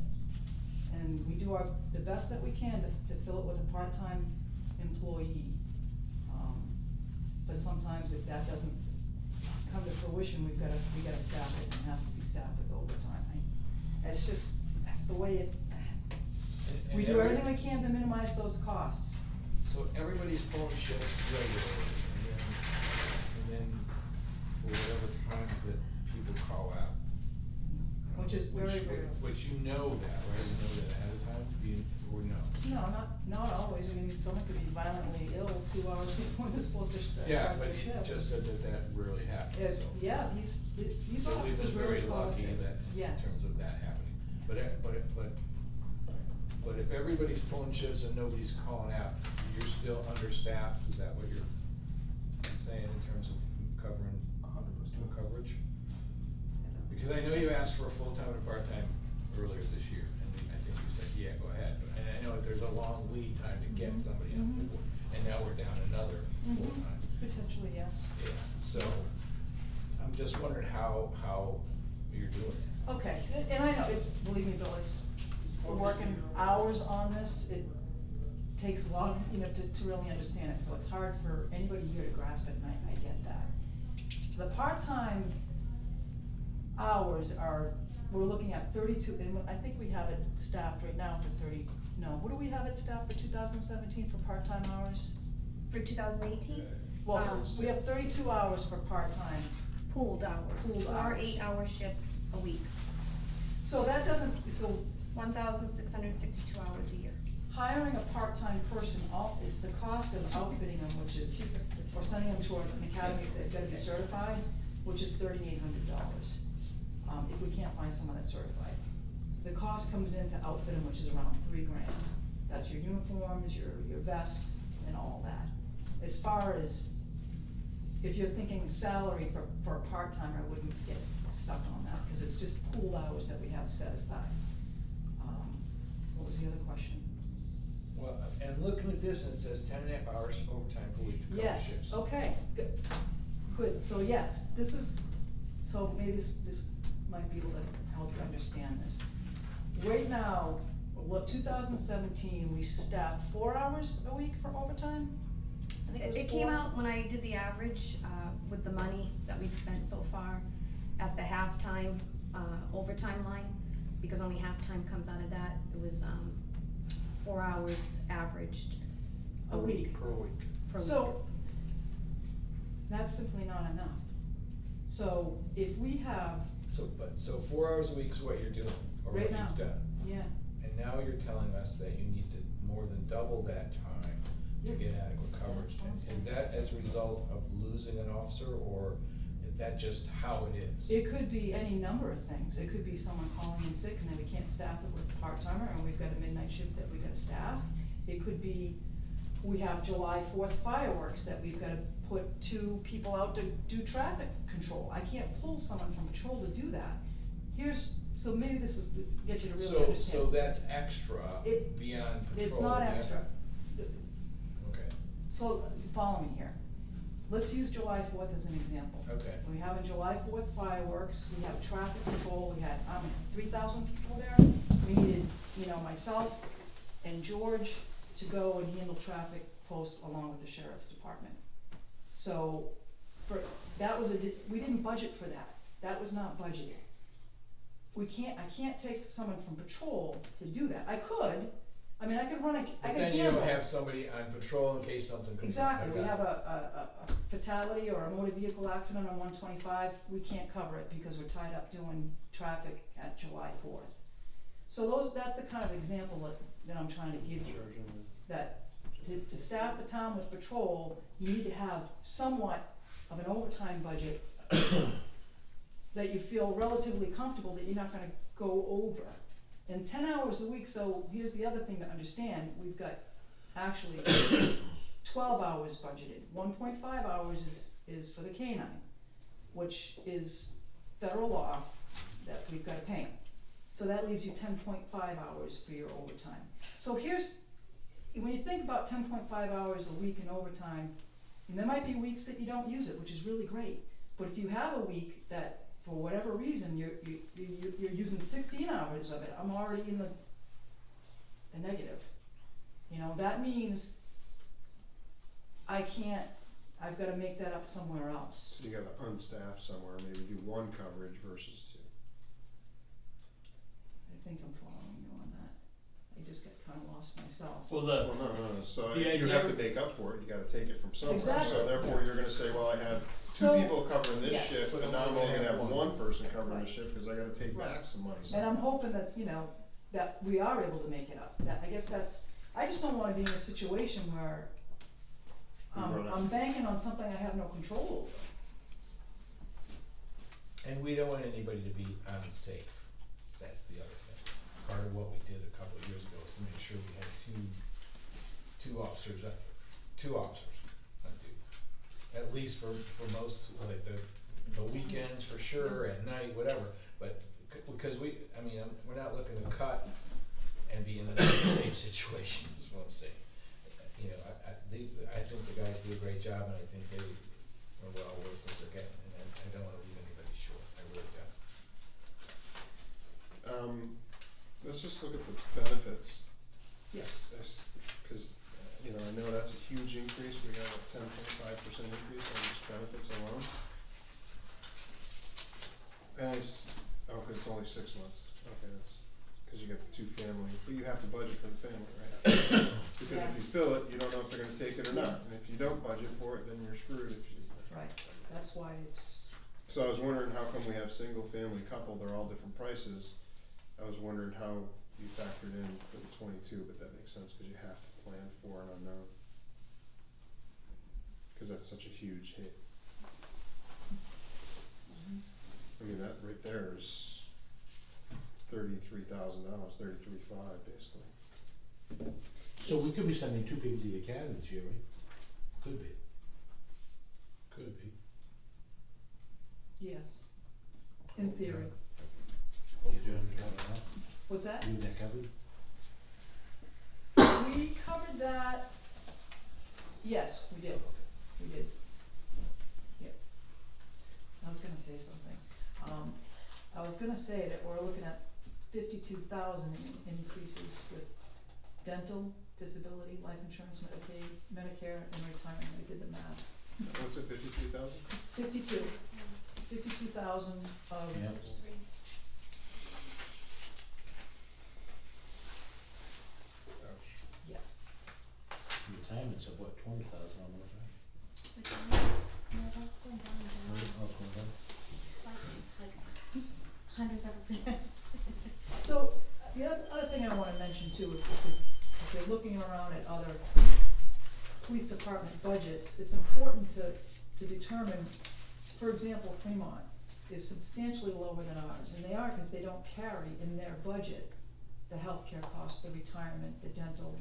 And we do the best that we can to fill it with a part-time employee. But sometimes if that doesn't come to fruition, we gotta staff it, and it has to be staffed with overtime. That's the way it, And we do everything we can to minimize those costs. So everybody's pulling shifts regularly, and then for whatever times that people call out, which is very rare. But you know that, right? You know that ahead of time, or no? No, not always, I mean, someone could be violently ill 2 hours before they're supposed to start Yeah, their but you shift. just said that rarely happens, so. Yeah, these So we've officers been really very call us lucky in. that, in Yes. terms of that happening. But if everybody's pulling shifts and nobody's calling out, you're still understaffed, is that what you're saying in terms of covering 100% coverage? Because I know you asked for a full-time and a part-time earlier this year, and I think you said, yeah, go ahead. And I know that there's a long lead time to get Mhm. somebody on Mhm. board, and now we're down another Mhm. full-time. Potentially, yes. Yeah, so I'm just wondering how you're doing it. Okay, and I know, it's, believe me, Bill, we're working hours on this, it takes a lot, to really understand it, so it's hard for anybody here to grasp it, and I get that. The part-time hours are, we're looking at 32, and I think we have it staffed right now for 30, no, what do we have it staffed for 2017 for part-time hours? For 2018, Well, we have 32 hours for part-time. pooled hours, Pooled 4 hours. 8-hour shifts a week, So that doesn't, so 1,662 hours a year. hiring a part-time person, it's the cost of outfitting them, which is, or sending them to an academy, they've gotta be certified, which is $3,800. If we can't find someone that's certified. The cost comes in to outfit them, which is around $3,000. That's your uniforms, your vest, and all that. As far as, if you're thinking salary for a part-timer, I wouldn't get stuck on that, cause it's just pooled hours that we have set aside. What was the other question? Well, and looking at this, it says 10.5 hours overtime per week to cover Yes, shifts. okay, good, so yes, this is, so maybe this might be able to help you understand this. Right now, 2017, we staffed 4 hours a week for overtime? I think it was It came 4. out when I did the average, with the money that we've spent so far at the halftime, overtime line, because only halftime comes out of that, it was, 4 hours averaged A week. Per week. per week. So, that's simply not enough. So, if we have, So 4 hours a week is what you're doing, or what Right now. you've done. yeah, And now you're telling us that you need to more than double that time to get adequate coverage. That's what I'm Is saying. that as a result of losing an officer, or is that just how it is? it could be any number of things. It could be someone calling in sick and then we can't staff it with a part-timer and we've got a midnight shift that we gotta staff. It could be, we have July 4th fireworks that we've gotta put 2 people out to do traffic control. I can't pull someone from patrol to do that. So maybe this will get you to really understand. So that's extra It- beyond patrol? It's not yeah? extra. Okay, So, follow me here. Let's use July 4th as an example. okay. We have a July 4th fireworks, we have traffic control, we had, 3,000 people there. We needed, myself and George to go and handle traffic posts along with the sheriff's department. So, we didn't budget for that. That was not budgeted. I can't take someone from patrol to do that. I could run I But could then you gamble. don't have somebody on patrol in case something comes up. Exactly, we have a fatality or a motor vehicle accident on 125, we can't cover it because we're tied up doing traffic at July 4th. So that's the kind of example that I'm trying to give you, that to staff the town with patrol, you need to have somewhat of an overtime budget that you feel relatively comfortable that you're not gonna go over. And 10 hours a week, so here's the other thing to understand, we've got actually 12 hours budgeted. 1.5 hours is for the canine, which is federal law that we've gotta pay 'em. So that leaves you 10.5 hours for your overtime. So when you think about 10.5 hours a week in overtime, and there might be weeks that you don't use it, which is really great. But if you have a week that, for whatever reason, you're using 16 hours of it, I'm already in the negative. That means I've gotta make that up somewhere else. So you gotta unstaff somewhere, maybe do 1 coverage versus 2. I think I'm following you on that. I just got kinda lost myself. Well, Well, no, so The if you idea- have to make up for it, you gotta take it from somewhere. Exactly. So therefore, you're gonna say, well, I have So- people covering this yes. shift, But and now I'm only only gonna have have one person covering the Right. shift, cause I gotta take Right. back some money. And I'm hoping that, you know, that we are able to make it up. That, I guess that's, I just don't wanna be in a situation where We run out. I'm banking on something I have no control over. And we don't want anybody to be unsafe, that's the other thing. Part of what we did a couple of years ago was to make sure we had two officers on duty. At least for most, like the weekends for sure, at night, whatever, but because we're not looking to cut and be in an unsafe situation, is what I'm saying. You know, I think the guys do a great job, and I think they are well worth what they're getting, and I don't wanna leave anybody short, I really don't. Let's just look at the benefits, Yes. cause, you know, I know that's a huge increase, we got a 10.5% increase on just benefits alone. And it's, cause it's only 6 months, okay, that's, cause you got the two family, but you have to budget for the family, right? Because if you Yes. fill it, you don't know if they're gonna take it or not, and if you don't budget for it, then you're screwed if you. Right, that's why it's, So I was wondering how come we have single family couple, they're all different prices. I was wondering how you factored in for the 22, but that makes sense, cause you have to plan for an unknown. Cause that's such a huge hit. I mean, that right there is $33,000, $33,500 basically. So we could be sending 2 people to the academy this year, right? Could be. Could be. yes, in theory. Did you have to cover that? What's that? You have that covered? We covered that, yes, we did, we did. Yep. I was gonna say something. I was gonna say that we're looking at 52,000 increases with dental, disability, life insurance, Medicaid, Medicare, and retirement. I did the math. What's it, 53,000? 52,000 of, Yeah. Ouch. yeah, Retirement's of what, 20,000 almost, right? No, that's going down and down, Oh, it's going down. slightly, like hundredth of a percent. so, the other thing I wanna mention too, if you're looking around at other police department budgets, it's important to determine, for example, Fremont is substantially lower than ours, and they are because they don't carry in their budget the healthcare costs, the retirement, the dental,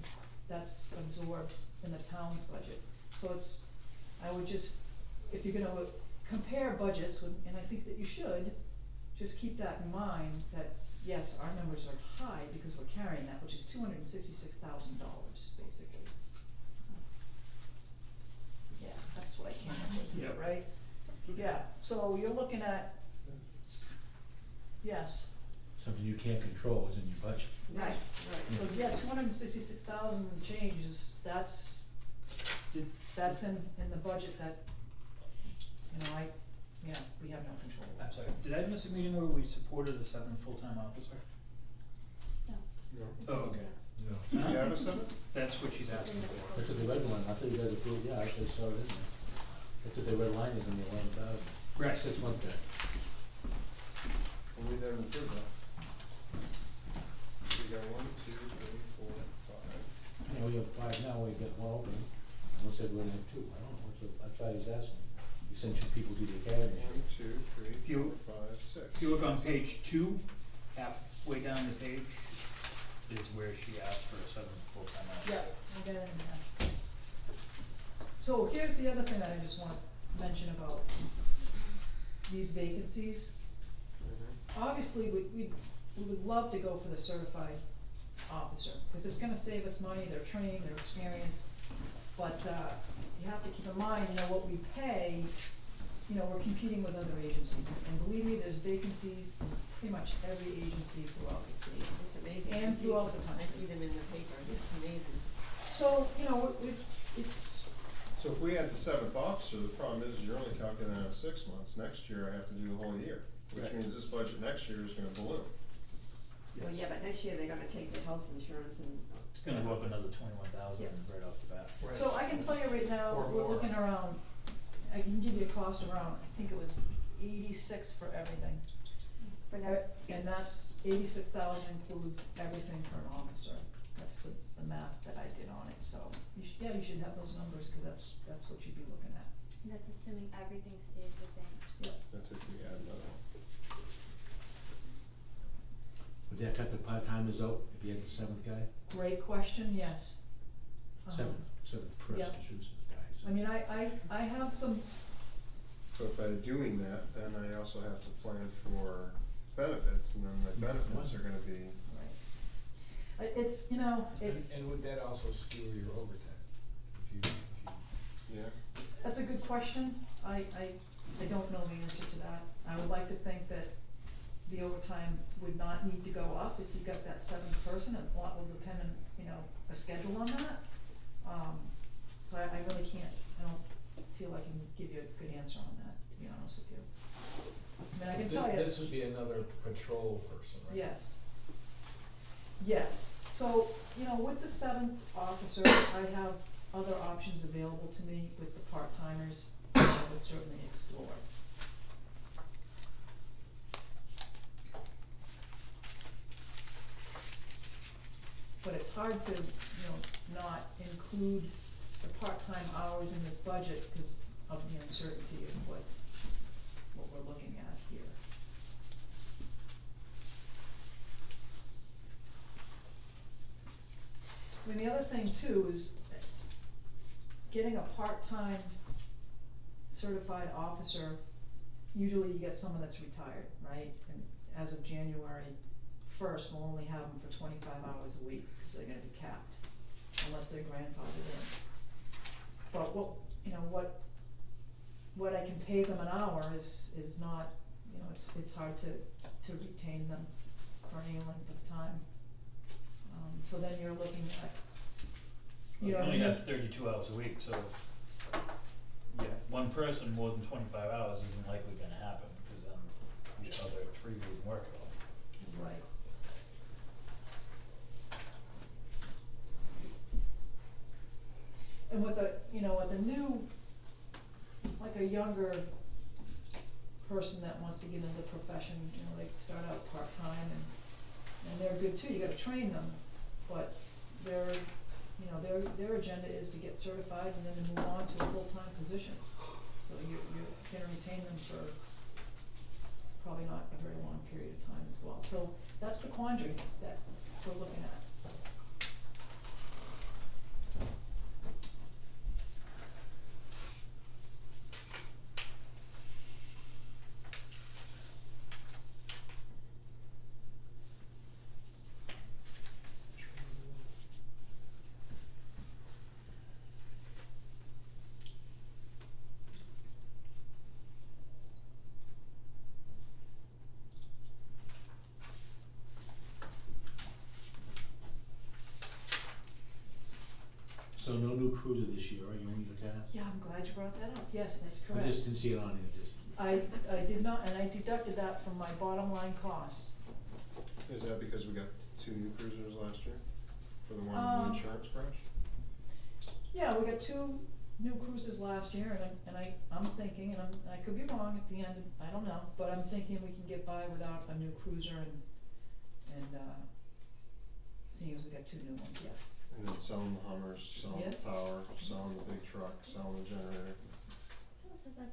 that's absorbed in the town's budget. So it's, I would just, if you're gonna compare budgets, and I think that you should, just keep that in mind, that yes, our numbers are high because we're carrying that, which is $266,000 basically. Yeah, that's what I came up with here, Yep. right? Yeah, so you're looking at, yes, Something you can't control is in your budget. Right, so right. yeah, 266,000 changes, that's in the budget that, you know, we have no control of I'm that. sorry, did I miss a meeting where we supported a 7 full-time officer? No. Oh, okay. No. Do you have a 7? That's what she's asking for. That's what the red line, I thought you guys approved, yeah, I actually saw it in there. That's what the red line is in the 11,000. Right. 6 month term. Well, we didn't approve that. We got 1, 2, 3, 4, 5. Yeah, we have 5 now, we got 1 opening. I don't say we only have 2, I don't know, that's why he's asking. You sent 2 people to the academy. 1, 2, 3, If you- 4, 5, 6. If you look on page 2, halfway down the page, is where she asked for a 7 full-time officer. Yeah, I'll get it in there. So here's the other thing that I just want to mention about these vacancies. Obviously, we would love to go for the certified officer, because it's gonna save us money, they're trained, they're experienced. But, you have to keep in mind, you know, what we pay, you know, we're competing with other agencies. And believe me, there's vacancies in pretty much every agency throughout the state. It's amazing. And I see- throughout the country. I see them in the paper, it's amazing. So, you know, it's, So if we had the 7th officer, the problem is you're only calculating on 6 months. Next year I have to do the whole year, which Right. means this budget next year is gonna balloon. Well, yeah, but next year they're gonna take the health insurance and. It's gonna go up another 21,000 Yeah. right off the bat. so I can tell you right now, Or we're more. looking around I can give you a cost around, I think it was 86 for everything. For that, And that's 86,000 includes everything for an officer. That's the math that I did on it, so you should have those numbers, cause that's what you'd be looking at. And that's assuming everything stays the same. That's if we add another. Would that cut the part-timers out if you had the seventh guy? Great question, yes. Seventh person, Yep. shouldn't say guy. I mean, I have some, But by doing that, then I also have to plan for benefits, and then my benefits are gonna be, it's, you know, it's. And would that also skew your overtime? If you, yeah. That's a good question. I don't know the answer to that. I would like to think that the overtime would not need to go up if you've got that seventh person. A lot will depend on, you know, a schedule on that. So I really can't, I don't feel I can give you a good answer on that, to be honest with you. I mean, I can tell you. This would be another patrol person, right? Yes. Yes, so, you know, with the seventh officer, I have other options available to me with the part-timers that I would certainly explore. But it's hard to, you know, not include the part-time hours in this budget because of the uncertainty of what we're looking at here. I mean, the other thing too is getting a part-time certified officer, usually you get someone that's retired, right? And as of January 1st, we'll only have them for 25 hours a week, because they're gonna be capped, unless they're grandfathered in. But what I can pay them an hour is not, you know, it's hard to retain them for any length of time. So then you're looking at, you know, You only have 32 hours a week, so, yeah, one person more than 25 hours isn't likely gonna happen, because then the other three wouldn't work at all. right. And with with a new, like a younger person that wants to get into the profession, you know, they start out part-time and they're good too, you gotta train them, but their agenda is to get certified and then to move on to a full-time position. So you're gonna retain them for probably not a very long period of time as well. So that's the quandary that we're looking at. So no new cruiser this year, right? You only got gas? Yeah, I'm glad you brought that up. Yes, that's I correct. just didn't see it on here, just. I did not, and I deducted that from my bottom line cost. Is that because we got 2 new cruisers last year? For the one Um, insurance crash? Yeah, we got 2 new cruises last year, and I'm thinking, and I could be wrong at the end, I don't know, but I'm thinking we can get by without a new cruiser and seeing as we got 2 new ones, yes. And then selling the Hummers, selling Yes. the tower, selling the big truck, selling the generator. This is a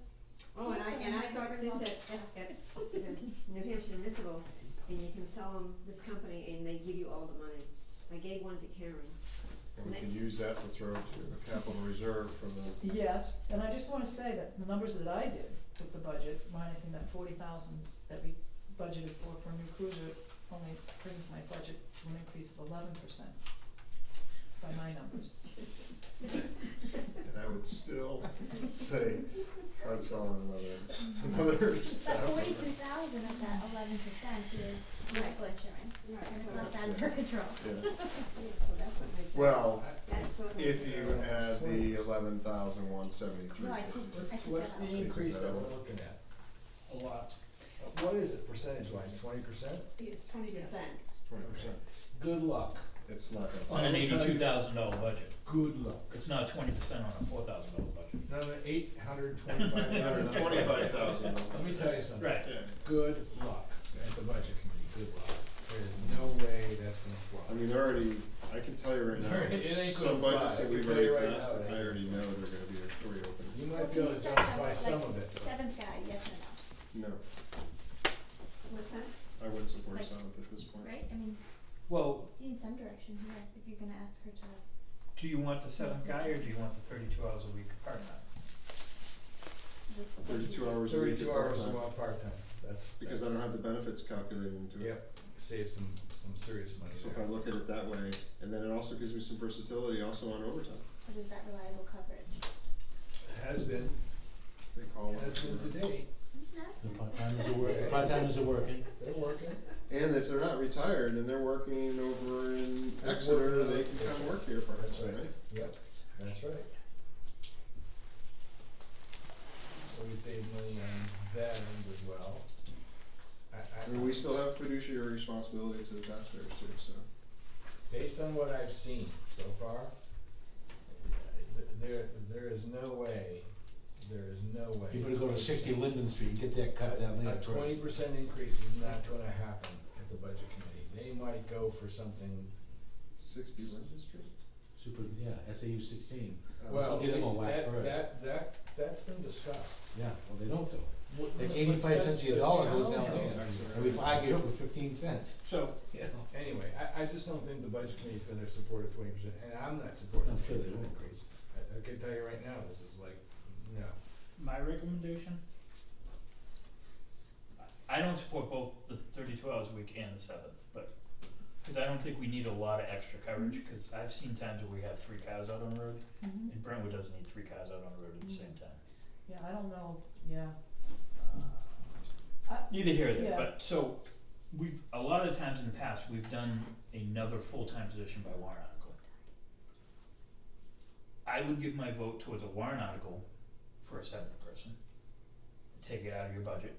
Oh, and I thought this at the New Hampshire Municipal, and you can sell them this company and they give you all the money. I gave one to Karen. And we could use that to throw to the capital reserve for the, Yes, and I just wanna say that the numbers that I did with the budget, minusing that 40,000 that we budgeted for a new cruiser, only brings my budget to an increase of 11% by my numbers. and I would still say, I'd sell another staff. But 42,000 of that 11% is medical insurance, Right, and so it's not that's out of her control. Yeah. Yeah, so that's what makes it. Well, That's what makes if it you a- add the 11,173. No, I took What's that what's out. the increase that we're looking at? A lot. What is it percentage wise, 20%? It's 20%. It's 20%. Good luck. it's not gonna. On an I will tell you- $82,000 budget. Good luck. It's not 20% on a $4,000 budget. No, no, $825,000. $25,000. Let me tell you something. Right. Yeah, Good luck at the budget committee, good luck. There is no way that's gonna fly. I mean, already, I can tell you right now, It ain't some gonna budgets fly. that I we've can tell you already right passed, now, I it already know they're gonna be reopened. You Well, might be can able you to start justify like some of it, but. seventh guy, yes or no, No, What's that? I wouldn't support Like- Seventh at this point. right? I mean, Well, you need some direction here if you're gonna ask her to. do you want the 7th guy or do you want the 32 hours a week part-time? 32 hours a week 32 at hours part-time. a month part-time, that's. Because I don't have the benefits calculated into it. Yep, save some serious money So if I there. look at it that way, and then it also gives me some versatility also on overtime. What is that reliable coverage? Has been, They call it. has been to date, I'm just The asking. part-timers are working, part-timers are working. they're working. And if they're not retired and they're working over in Exeter, they can come work here That's part-time, right, right? yep, that's right. So we save money on that end as well. I mean, we still have fiduciary responsibility to the taxpayers too, so. Based on what I've seen so far, there is no way, People to go to 60 Linden Street and get that cut down there A first. 20% increase is not gonna happen at the budget committee. They might go for something, 60 Linden Street? Super, yeah, SAU 16. well, give them a whack first. that's been discussed. Yeah, well, they don't do. That's But 85 cents that's a the dollar goes town down has there. it. And we argue over 15 cents. So, You know. Anyway, I just don't think the budget committee's gonna support a 20%, and I'm not supporting a I'm sure they 20% won't. increase. I can tell you right now, this is like, no. my recommendation, I don't support both the 32 hours a week and the 7th, but, because I don't think we need a lot of extra coverage, because I've seen times where we have 3 cars out on the road, Mhm. and Brentwood doesn't need 3 cars out on the road at the same time. Yeah, I don't know, yeah. Neither here nor there, Yeah. but, so, a lot of times in the past, we've done another full-time position by warrant article. I would give my vote towards a warrant article for a 7th person, take it out of your budget.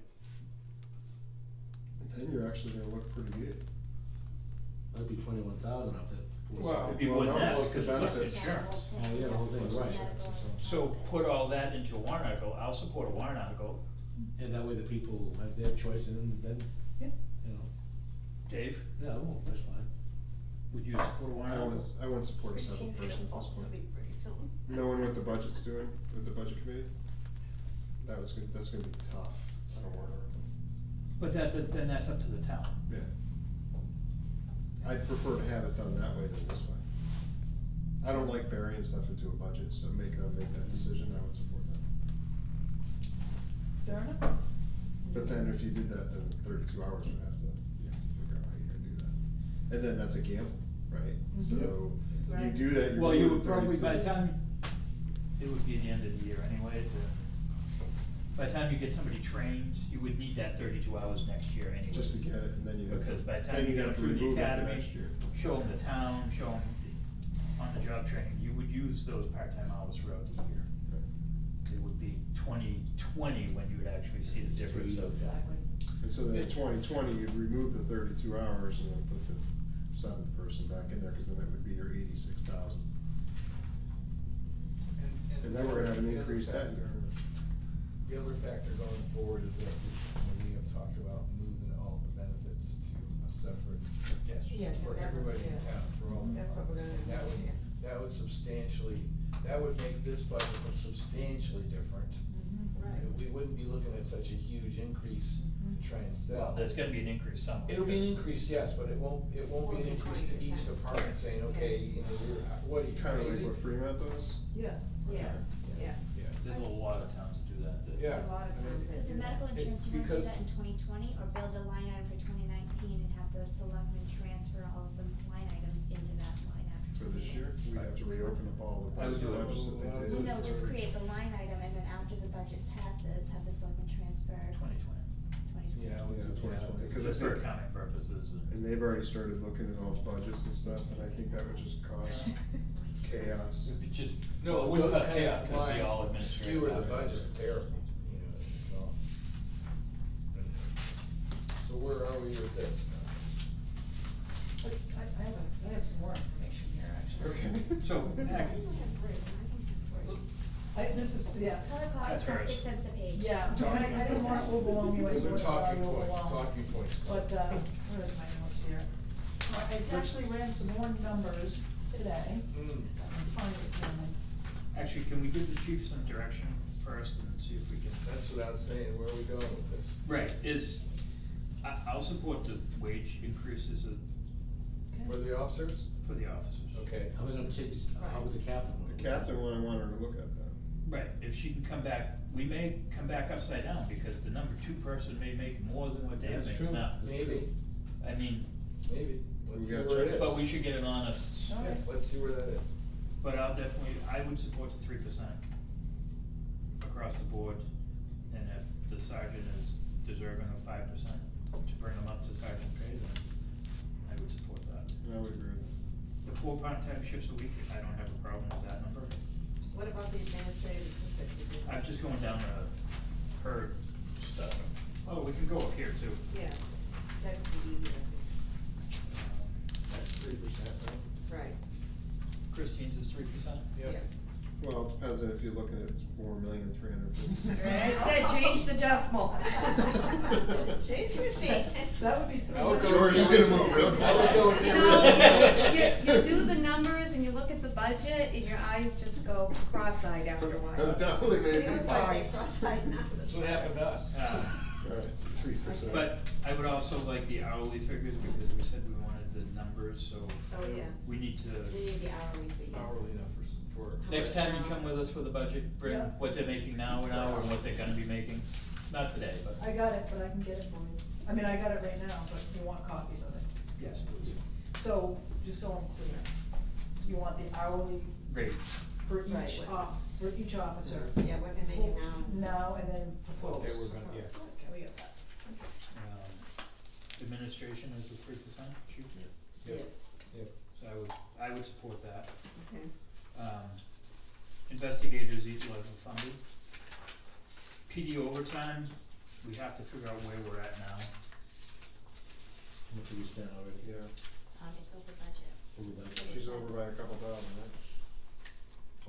And then you're actually gonna look pretty good. That'd be 21,000 off that. Well, it'd be Well, more than no, that, plus the because plus benefits. insurance. Oh, yeah, the whole thing, right. So put all that into a warrant article, I'll support a warrant article. And that way the people have their choice and then, Yeah. you know, Dave, yeah, well, that's fine. would you support a warrant article? I wouldn't support a 7th person at this point. Knowing what the budget's doing with the budget committee, that's gonna be tough on a warrant article. But then that's up to the town. Yeah. I'd prefer to have it done that way than this way. I don't like burying stuff into a budget, so make them make that decision, I would support that. Fair enough. But then if you did that, then 32 hours would have to, you have to figure out how you're gonna do that. And then that's a gamble, right? So, you Right. do that, you're Well, you moving would probably, 32. by the time, it would be the end of the year anyways, by the time you get somebody trained, you would need that 32 hours next year anyways. Just to get it, and then you have. Because by the then time you you'd get have to through the remove it academy, next year. show them the town, show them on-the-job training, you would use those part-time hours throughout the year. It would be 2020 when you would actually see the difference of. Exactly. And so then in 2020, you'd remove the 32 hours and then put the 7th person back in there, cause then that would be your 86,000. And then we're gonna have an the other increase that factor- year. The other factor going forward is that we have talked about moving all the benefits to a separate, Yes. for everybody in town, for all the That's what we're departments. gonna do, yeah. That would substantially, that would make this budget look substantially different. Right. We wouldn't be looking at such a huge increase to try and sell. Well, there's gonna be an increase somewhere. It'll be an because- increase, yes, but it won't be an increase to each 20%. department saying, okay, you know, you're, what are you, Kinda like crazy? what Fremont does. Yes. Yeah, yeah. Yeah. There's a lot of towns that do that. Yeah. There's a lot of I mean, times that With the do that. medical insurance, you wanna do because- that in 2020, or build a line item for 2019 and have the selectmen transfer all of the line items into that line item? For this year, we have to reopen up all the I would do it. budgets that they did. Well, no, just create the line item, and then after the budget passes, have the selectmen transfer 2020. 2020. Yeah, we Yeah, do, 2020, 'cause I Just for think- accounting purposes. And they've already started looking at all the budgets and stuff, and I think that would just cause chaos. It'd be just, No, well, it wouldn't those cause kind chaos, of 'cause it'd be all lines administrative. skewer the documents. budget's terrible, you know, it's all. So where are we with this now? Actually, I have some more information here, actually. Okay. So, heck, This is, yeah, Color clock That's costs hers. 6 cents a page. yeah, I didn't wanna overwhelm you Those are anymore. talking points. But, where's my notes here? I actually ran some more numbers today. Mm. I'm finding it here, actually, can we give the chief some direction first and see if we can? That's what I was saying, where are we going with this? Right, I'll support the wage increases For the officers? for the officers. Okay. How are we gonna change this, how would the captain? The captain one, I want her to look at that. Right, if she can come back, we may come back upside down, because the number 2 person may make more than what Dan That's makes true. now. Maybe, I mean, maybe. Let's We see gotta where it check is. but we should get an honest, All Yeah, right. let's see where that is. but I would support the 3% across the board, and if the sergeant is deserving of 5%, to bring him up to sergeant pay, then I would support that. I would agree with that. The 4 part-time shifts a week, I don't have a problem with that number. What about the administrative assistant? I'm just going down to her stuff. Oh, we can go up here too. Yeah, that would be easier, I That's 3%, right? think. Right. Christine's is 3%? Yeah. Well, it depends on if you look at it, it's 4,350,000. I said, change the decimal. Change Christine. That would be I would go George is gonna move real I would go with the You know, original. you do the numbers and you look at the budget and your eyes just go cross-eyed after a while. Definitely made It me looks sorry. like they cross-eyed now. That's what happened to us. Alright, so 3%. But I would also like the hourly figures, because we said we wanted the numbers, so Oh, yeah. we need to, We need the hourly figures. Hourly numbers for. next time you come with us for the budget, bring Yeah. what they're making now and what they're gonna be making. Not today, but I got it, but I can get it for you. I mean, I got it right now, but you want copies of it. yes, please. So, just so I'm clear, you want the hourly Rates. for Right, each what's- for each officer? Yeah, what they're making now. Now and then proposed. Okay, we're gonna- yeah. Okay, we got that. Administration is the 3%, chief? Yep. Yep. So I would support that. Okay. Investigators each level funded. PD overtime, we have to figure out where we're at now. How much have we spent already? Yeah, It's over budget. Over that, she's over by a couple thousand, right?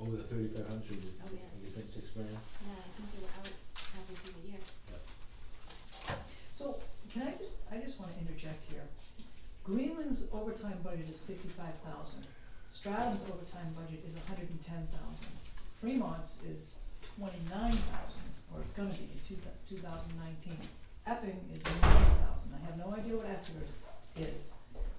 over the 3,500, Oh, yeah. you spent $6 grand? Yeah, I think they were out halfway through the year. So, I just wanna interject here. Greenland's overtime budget is 55,000. Stratum's overtime budget is 110,000. Fremont's is 29,000, or it's gonna be in 2019. Epping is 90,000. I have no idea what Exeter's is,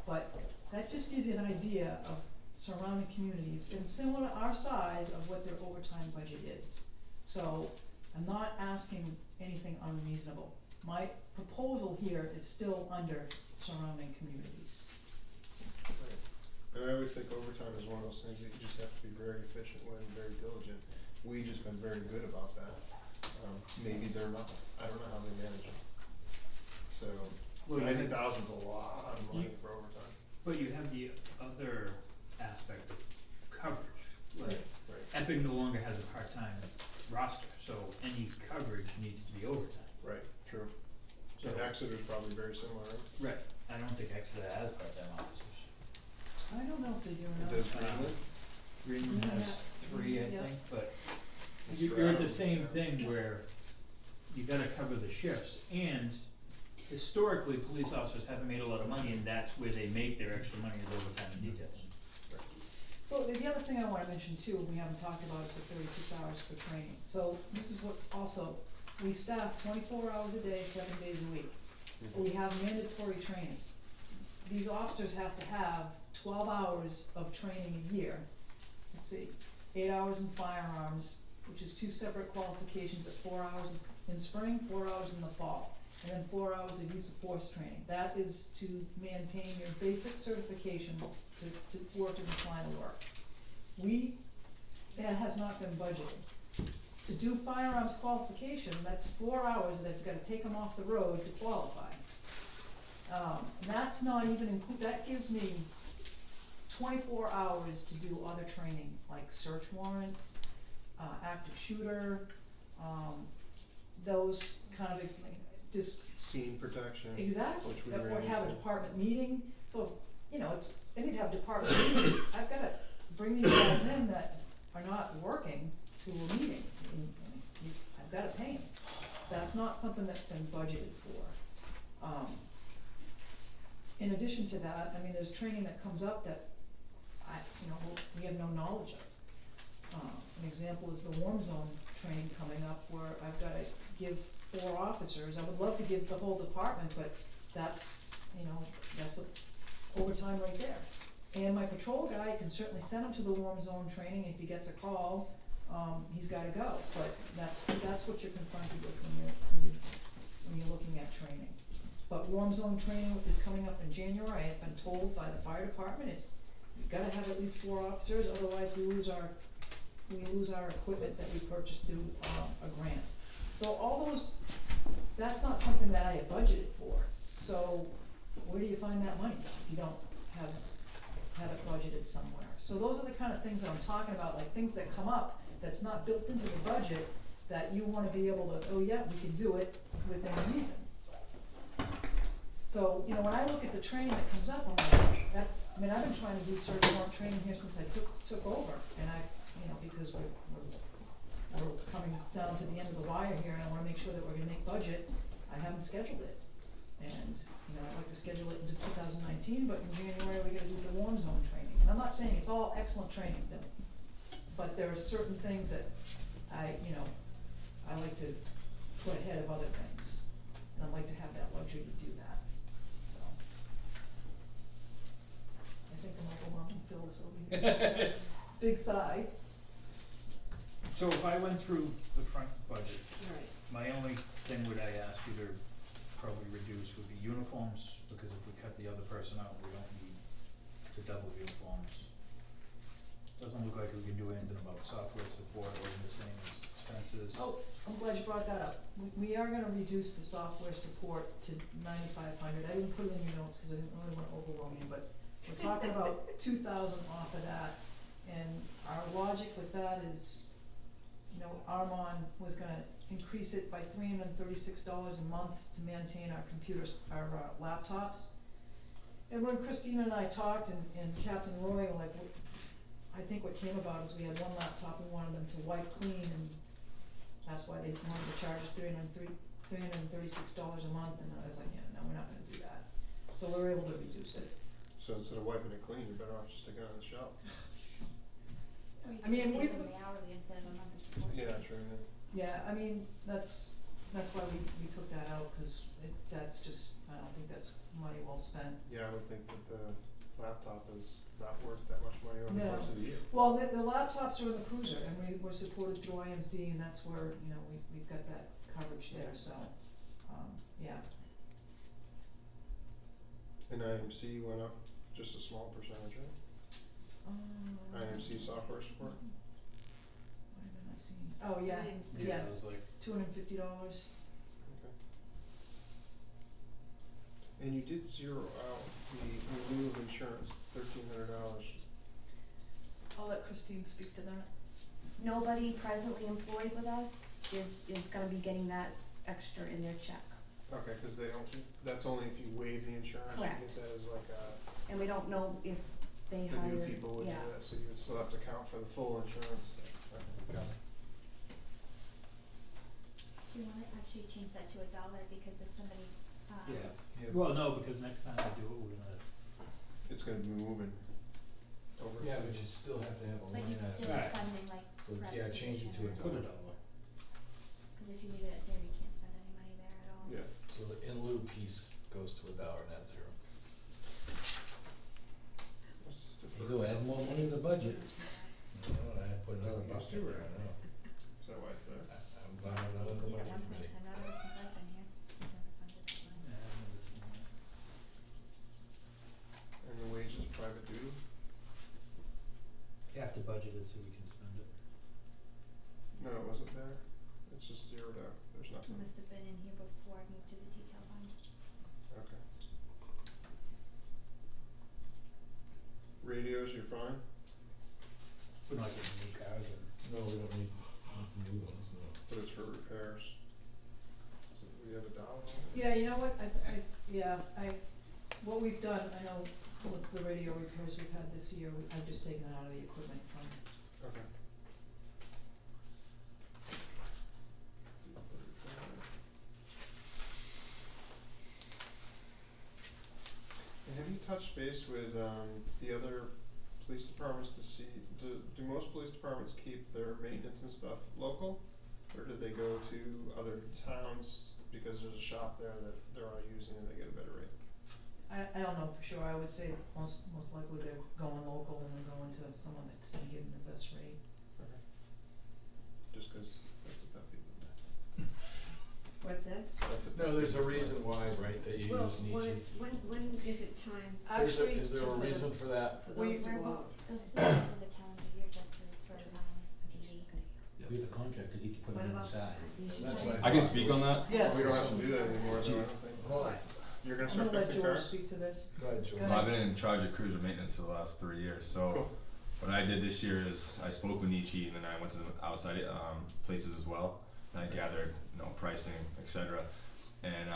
but that just gives you an idea of surrounding communities and similar to our size of what their overtime budget is. So, I'm not asking anything unreasonable. My proposal here is still under surrounding communities. And I always think overtime is one of those things that you just have to be very efficient with and very diligent. We've just been very good about that. Maybe they're not, I don't know how they manage it. So, Well, you 90,000's a lot of money for overtime. But you have the other aspect of coverage. Like, Right. Epic no longer has a part-time roster, so any coverage needs to be overtime. Right, true. So, And Exeter's probably very similar, right? right, I don't think Exeter has part-time officers. I don't know if they do or It not. does Greenland? Greenland Yeah. has 3, I Yeah. think, but And you're at the Stratham, same thing where you gotta cover the shifts, and historically, police officers haven't made a lot of money, and that's where they make their extra money is overtime and details. So the other thing I wanna mention too, we haven't talked about is the 36 hours for training. So this is what also, we staff 24 hours a day, 7 days a week. We have mandatory training. These officers have to have 12 hours of training a year. Let's see, 8 hours in firearms, which is 2 separate qualifications at 4 hours in spring, 4 hours in the fall. And then 4 hours of use of force training. That is to maintain your basic certification to work in this line of work. That has not been budgeted. To do firearms qualification, that's 4 hours that I've gotta take them off the road to qualify. That's not even that gives me 24 hours to do other training, like search warrants, active shooter, those kind of, just Scene protection. exactly, Which we or ran have a into. department meeting, so you know, they need to have department meetings. I've gotta bring these guys in that are not working to a meeting, and I've gotta pay them. That's not something that's been budgeted for. In addition to that, I mean, there's training that comes up that we have no knowledge of. An example is the warm zone training coming up, where I've gotta give 4 officers, I would love to give the whole department, but that's the overtime right there. And my patrol guy can certainly send him to the warm zone training. If he gets a call, he's gotta go, but that's what you're confronted with when you're looking at training. But warm zone training is coming up in January. I've been told by the fire department, you've gotta have at least 4 officers, otherwise we lose our equipment that we purchased through a grant. So all those, that's not something that I had budgeted for. So where do you find that money if you don't have it budgeted somewhere? So those are the kind of things that I'm talking about, like things that come up that's not built into the budget, that you wanna be able to, oh yeah, we can do it within reason. So, you know, when I look at the training that comes up, I'm like, I've been trying to do search warrant training here since I took over, and because we're coming down to the end of the wire here, and I wanna make sure that we're gonna make budget, I haven't scheduled it. And, I'd like to schedule it into 2019, but in January, we gotta do the warm zone training. And I'm not saying it's all excellent training, but there are certain things that I like to put ahead of other things. And I'd like to have that luxury to do that, so. I think I'm overwhelming Phyllis over here. Big sigh. So if I went through the front budget, Right. my only thing would I ask you to probably reduce would be uniforms, because if we cut the other person out, we don't need to double uniforms. Doesn't look like we can do anything about software support or the same expenses. Oh, I'm glad you brought that up. We are gonna reduce the software support to 9,500. I didn't put it in your notes because I didn't really wanna overwhelm you, but we're talking about 2,000 off of that. And our logic with that is, Armon was gonna increase it by $336 a month to maintain our computers, our laptops. And when Christina and I talked, and Captain Roy, I think what came about is we had one laptop we wanted them to wipe clean, and that's why they wanted to charge us $336 a month, and I was like, yeah, no, we're not gonna do that. So we were able to reduce it. So instead of wiping it clean, you're better off just sticking it on the shelf. Or you I mean, could we've- pay them the hourly instead of a monthly support. Yeah, true, Yeah, I mean, that's why we took that out, cause that's just, I don't think that's money well spent. yeah, I would think that the laptop is not worth that much money over the No. course of the year. Well, the laptops are in the cruiser, and we're supported through IMC, and that's where, we've got that coverage there, so, yeah. And IMC went up just a small percentage, right? IMC software support? What have I seen? Oh, yeah, IMC. Yeah, it yes, was like, $250. Okay. And you did zero out the, in lieu of insurance, $1,300. I'll let Christine speak to that. Nobody presently employed with us is gonna be getting that extra in their check. Okay, cause they don't, that's only if you waive the insurance, you Correct. get that as like And we don't know if they the hired, new people would do yeah. that, so you would still have to count for the full insurance. Okay, got it. Do you wanna actually change that to $1 because if somebody, yeah, well, no, because next time we do it, we're gonna, It's gonna be moving over to. Yeah, but you still have to have a but line you item. still Right. funding like So, Brett's yeah, change it to position a or- put dollar. $1. Cause if you leave it at 0, you can't spend any money there at all. Yeah, So the in lieu piece goes to $1, not 0. let's just You defer. go add more money to the budget. I had to put another bucket there, I know. Is that why it's there? I'm glad I'm not on the Did at budget one point committee. in time, not ever since I've been here, we've never funded that line. Yeah, I've never seen that. And the wages private duty? You have to budget it so we can spend it. No, it wasn't there. It's just zeroed out. There's It nothing. must have been in here before I moved to the detail fund. Okay. Radios, you're fine? We're not getting new cars or. No, we don't need new ones, no. But it's for repairs. So we have $1 on it? Yeah, you know what, what we've done, I know with the radio repairs we've had this year, I've just taken it out of the equipment fund. Okay. And have you touched base with, the other police departments to see, do most police departments keep their maintenance and stuff local? Or do they go to other towns because there's a shop there that they're all using and they get a better rate? I don't know for sure, I would say most likely they're going local and then going to someone that's been given the best rate. Okay. Just 'cause that's a pet peeve of What's that? mine. That's a pet No, there's a peeve of mine. reason why, right, that you Well, use when Nietzsche. it's, when is it time Actually, Is there a reason for that? for We- those to go out? Those two for the calendar year, just for PG. We have a contract, cause he can put What it about inside. That's why I can speak on that. Yes. We don't have to do that anymore, though, I don't think. Hold on. You're gonna I'm start gonna let fixing George cars? speak to this. Go ahead, George. Go Well, I've been in charge of cruiser maintenance for the last 3 years, so Cool. what I did this year is I spoke with Nietzsche and then I went to the outside places as well. And I gathered, pricing, etc. And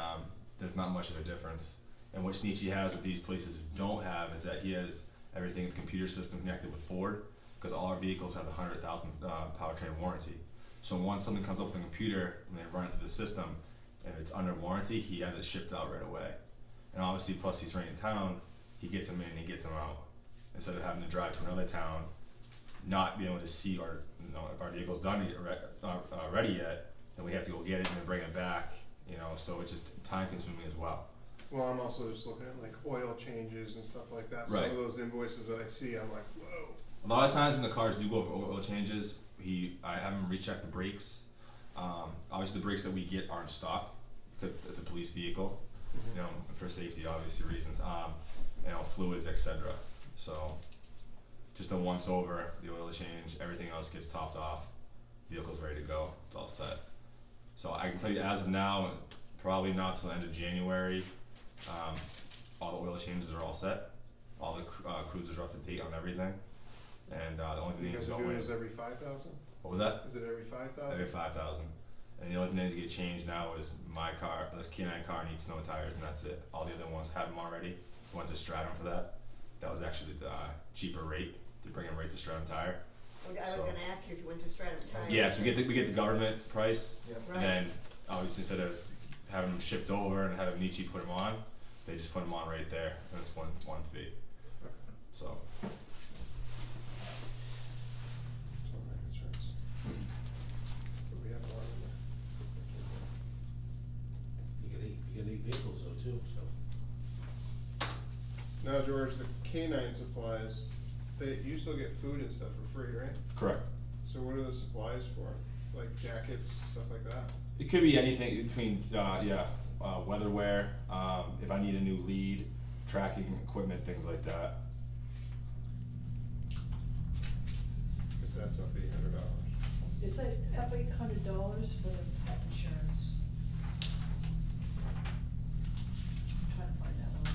there's not much of a difference. And what Nietzsche has with these places don't have is that he has everything in the computer system connected with Ford, because all our vehicles have the 100,000 powertrain warranty. So once something comes up with the computer and they run it through the system, and it's under warranty, he has it shipped out right away. And obviously, plus he's right in town, he gets them in and he gets them out. Instead of having to drive to another town, not being able to see our, if our vehicle's done yet, ready yet, then we have to go get it and then bring it back, so it's just time consuming as well. Well, I'm also just looking at like oil changes and stuff like that. Some Right. of those invoices that I see, I'm like, whoa. A lot of times when the cars do go for oil changes, I have him recheck the brakes. Obviously the brakes that we get aren't stock, because it's a police vehicle, for safety obviously reasons, fluids, etc. So just a once over, the oil change, everything else gets topped off, vehicle's ready to go, it's all set. So I can tell you as of now, probably not till the end of January, all the oil changes are all set, all the cruisers are up to date on everything, and the only thing You that needs guys to are go doing in. this every 5,000? What was that? Is it every 5,000? Every 5,000. And the only thing that needs to get changed now is my car, the K9 car needs snow tires, and that's it. All the other ones have them already. Went to Stratum for that. That was actually the cheaper rate to bring them right to Stratum tire. I was So- gonna ask you if you went to Stratum Tire. Yeah, so we get the government price, Yep. Right. and then obviously instead of having them shipped over and having Nietzsche put them on, they just put them on right there, and it's one fee. So. That's one of my concerns. But we have a lot of them. You get 8 vehicles though too, so. Now, George, the canine supplies, you still get food and stuff for free, right? Correct. So what are the supplies for? Like jackets, stuff like that? It could be anything between, weather wear, if I need a new lead, tracking equipment, things like that. Cause that's up $800. It's up $800 for the pet insurance. I'm trying to find that one.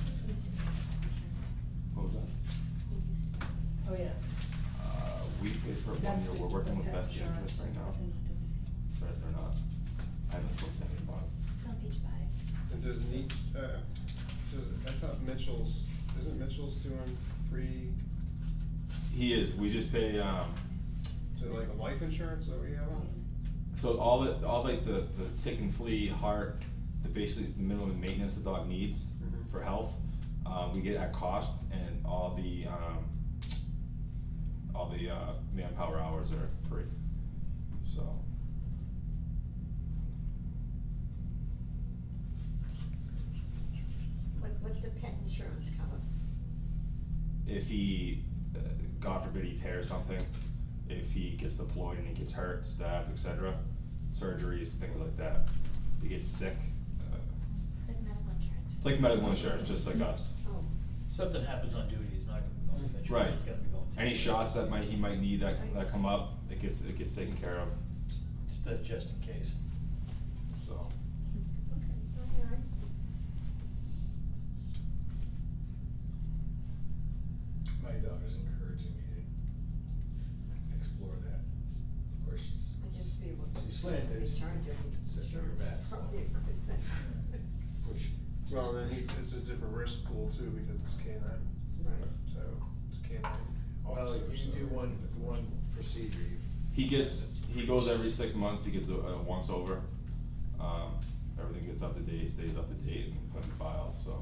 What was that? Oh, yeah. We paid for it one That's year, the- we're working the with pet Best Interest right now, but they're not, I haven't spoken to anyone about it. It's on page 5. And I thought isn't Mitchell's doing free, He is, we just pay, is it like a life insurance that we have on? so all like the tick and flea, heart, basically the minimum maintenance the dog needs Mhm. for health, we get at cost, and all the manpower hours are free, so. What's the pet insurance cover? If he, God forbid he tears something, if he gets deployed and he gets hurt, stabbed, etc., surgeries, things like that. If he gets sick, So it's like medical insurance. it's like medical insurance, just like us. Oh, Something happens on duty, he's not gonna be going to veteran, Right. he's gotta be going to. Any shots that he might need that come up, it gets taken care of, It's the just in case. so. okay, all right. My daughter's encouraging me to explore that. Of course, I just feel what she's slanted. they charge every Sitting on her insurance, back, so. probably a good thing. push Well, then it's a different risk pool too, because it's K-9, Right. so it's K-9 Well, officer, you so- do one procedure, He goes every 6 months, he gets a once over. Everything gets up to date, stays up to date and put in file, so.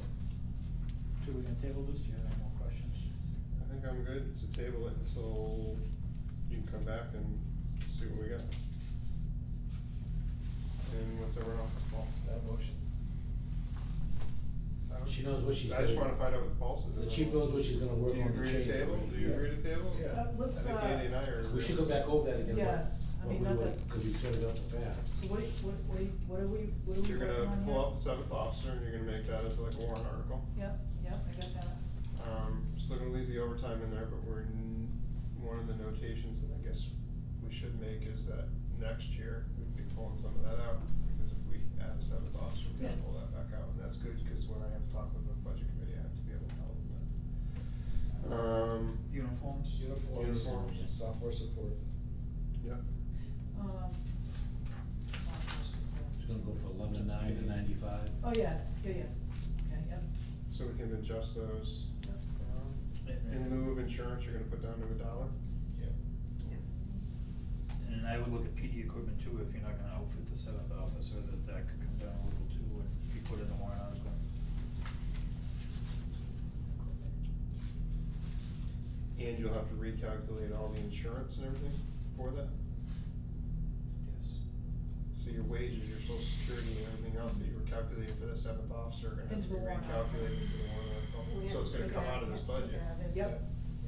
So we're gonna table this, do you have any more questions? I think I'm good to table it until you can come back and see what we got. And what's everyone else's pulse? Is that a motion? She knows what she's I just gonna- wanna find out what the pulse is. The chief knows what she's gonna work Do you on the agree to change. table? already. Do you agree to table? Yeah. Let's, I think Andy and I are. We should go back over that again. Yeah, I what mean, we not would- that- Cause we set it up in the past. so what are we You're working gonna on pull here? out the 7th officer and you're gonna make that as like a warrant article. Yep, I got that. Still gonna leave the overtime in there, but one of the notations that I guess we should make is that next year we'd be pulling some of that out, because if we add a 7th officer, we gotta Yeah. pull that back out, and that's good, cause when I have to talk with the budget committee, I have to be able to tell them that. Uniforms? Uniforms. Software support. Yeah, She's gonna go for 11.9 to 95. Oh, yeah, okay, yep. so we can adjust those. Yep. In lieu of insurance, you're gonna put down to $1. Yeah. And I would look at PD equipment too, if you're not gonna outfit the 7th officer, that could come down a little too, and be put in the warrant article. And you'll have to recalculate all the insurance and everything for that? Yes. So your wages, your social security and everything else that you were calculating for the 7th officer are gonna have Into to be the warrant article. recalculated into the warrant article. We So have it's to gonna take come it out of this yes, take budget. it out of it. Yep.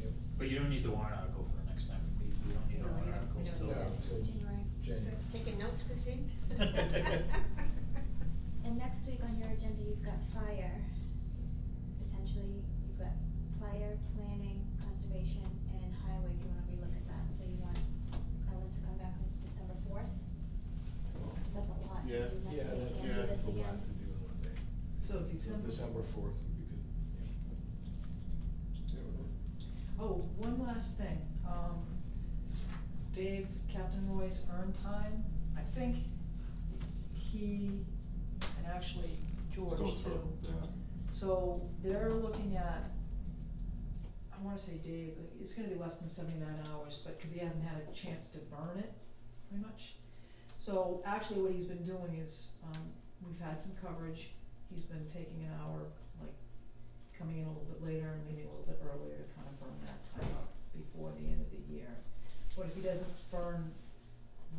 Yep. But you don't need the warrant article for the next time we meet, we don't need the No, warrant we don't- articles we don't till. need Yeah, till January. January. Taking notes, Christine? And next week on your agenda, you've got fire, potentially, you've got fire, planning, conservation, and highway, if you wanna relook at that, so you want Ellen to come back on December 4th? Cause that's a lot to do Yeah. next week, Yeah, and that's, do yeah, this that's a again. lot to do in one day. So December 4th would be good, Oh, one last thing, Dave, Captain Roy's earn time, I think he, and actually George Goes too. for- yeah. So they're looking at, I wanna say Dave, it's gonna be less than 79 hours, but, cause he hasn't had a chance to burn it, pretty much. So actually what he's been doing is, we've had some coverage, he's been taking an hour, like, coming in a little bit later and leaving a little bit earlier to kind of burn that time up before the end of the year. But if he doesn't burn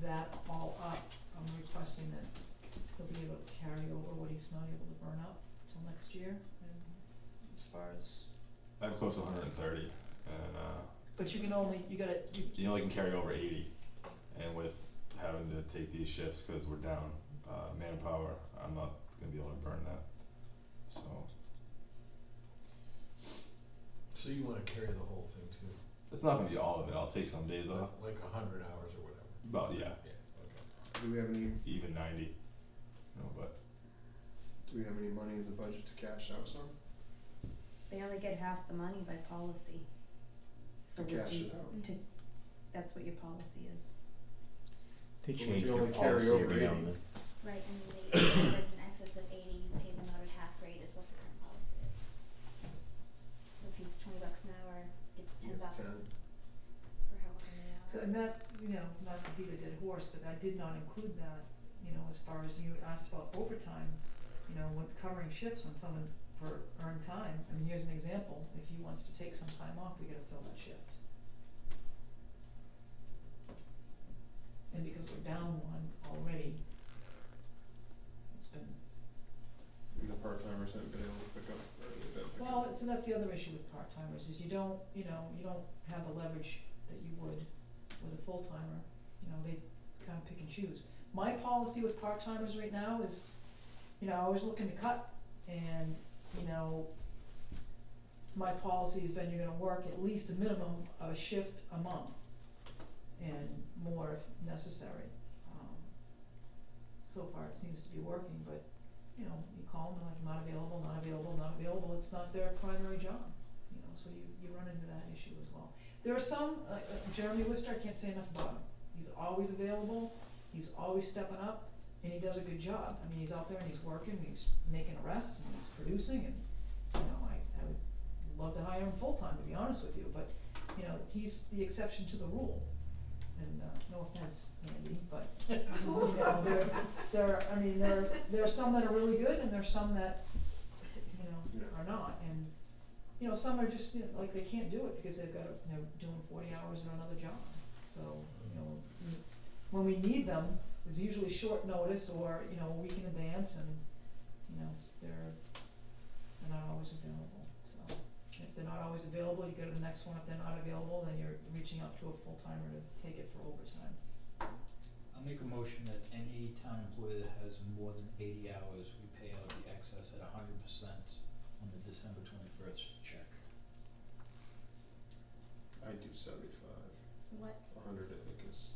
that all up, I'm requesting that he'll be able to carry over what he's not able to burn up till next year, and as far as, I have close to 130, and but you can only, you gotta, you only can carry over 80. And with having to take these shifts, cause we're down manpower, I'm not gonna be able to burn that, so. So you wanna carry the whole thing too? It's not gonna be all of it, I'll take some days off, Like 100 hours or whatever? about, yeah, Yeah, okay. Do we have any, even 90, no, but. do we have any money in the budget to cash out some? They only get half the money by policy. So To would cash you, it out? that's what your policy is. They But we changed can their only carry policy over every now 80. and then. Right, and then they, if there's an excess of 80, you pay them out at half rate is what the current policy is. So if he's $20 an hour, it's $10 Yes, 10. for however many hours. so, and that, you know, not to beat a dead horse, but I did not include that, you know, as far as you asked about overtime, you know, when covering shifts when someone for earned time, I mean, here's an example, if he wants to take some time off, we gotta fill that shift. And because we're down one already, it's been, And the part-timers haven't been able to pick up, or they've been picking well, up. so that's the other issue with part-timers, is you don't, you know, you don't have the leverage that you would with a full-timer, you know, they kind of pick and choose. My policy with part-timers right now is, you know, I was looking to cut, and, you know, my policy has been you're gonna work at least a minimum of a shift a month, and more if necessary. So far it seems to be working, but, you know, you call them, like, not available, not available, not available, it's not their primary job, you know, so you run into that issue as well. There are some, Jeremy Wister, I can't say enough about him, he's always available, he's always stepping up, and he does a good job. I mean, he's out there and he's working, he's making arrests and he's producing, and, you know, I would love to hire him full-time, to be honest with you, but, you know, he's the exception to the rule. And, no offense, Andy, but, you know, I mean, there are some that are really good and there's some that, you know, are not, and, you know, some are just, you know, like, they can't do it because they've got, they're doing 40 hours in another job, so, you know, when we need them, it's usually short notice or, you know, a week in advance, and, you know, they're not always available, so. If they're not always available, you go to the next one. If they're not available, then you're reaching out to a full-timer to take it for overtime. I'll make a motion that any town employee that has more than 80 hours, we pay out the excess at 100% on the December 21st check. I do 75. What, 100 I think is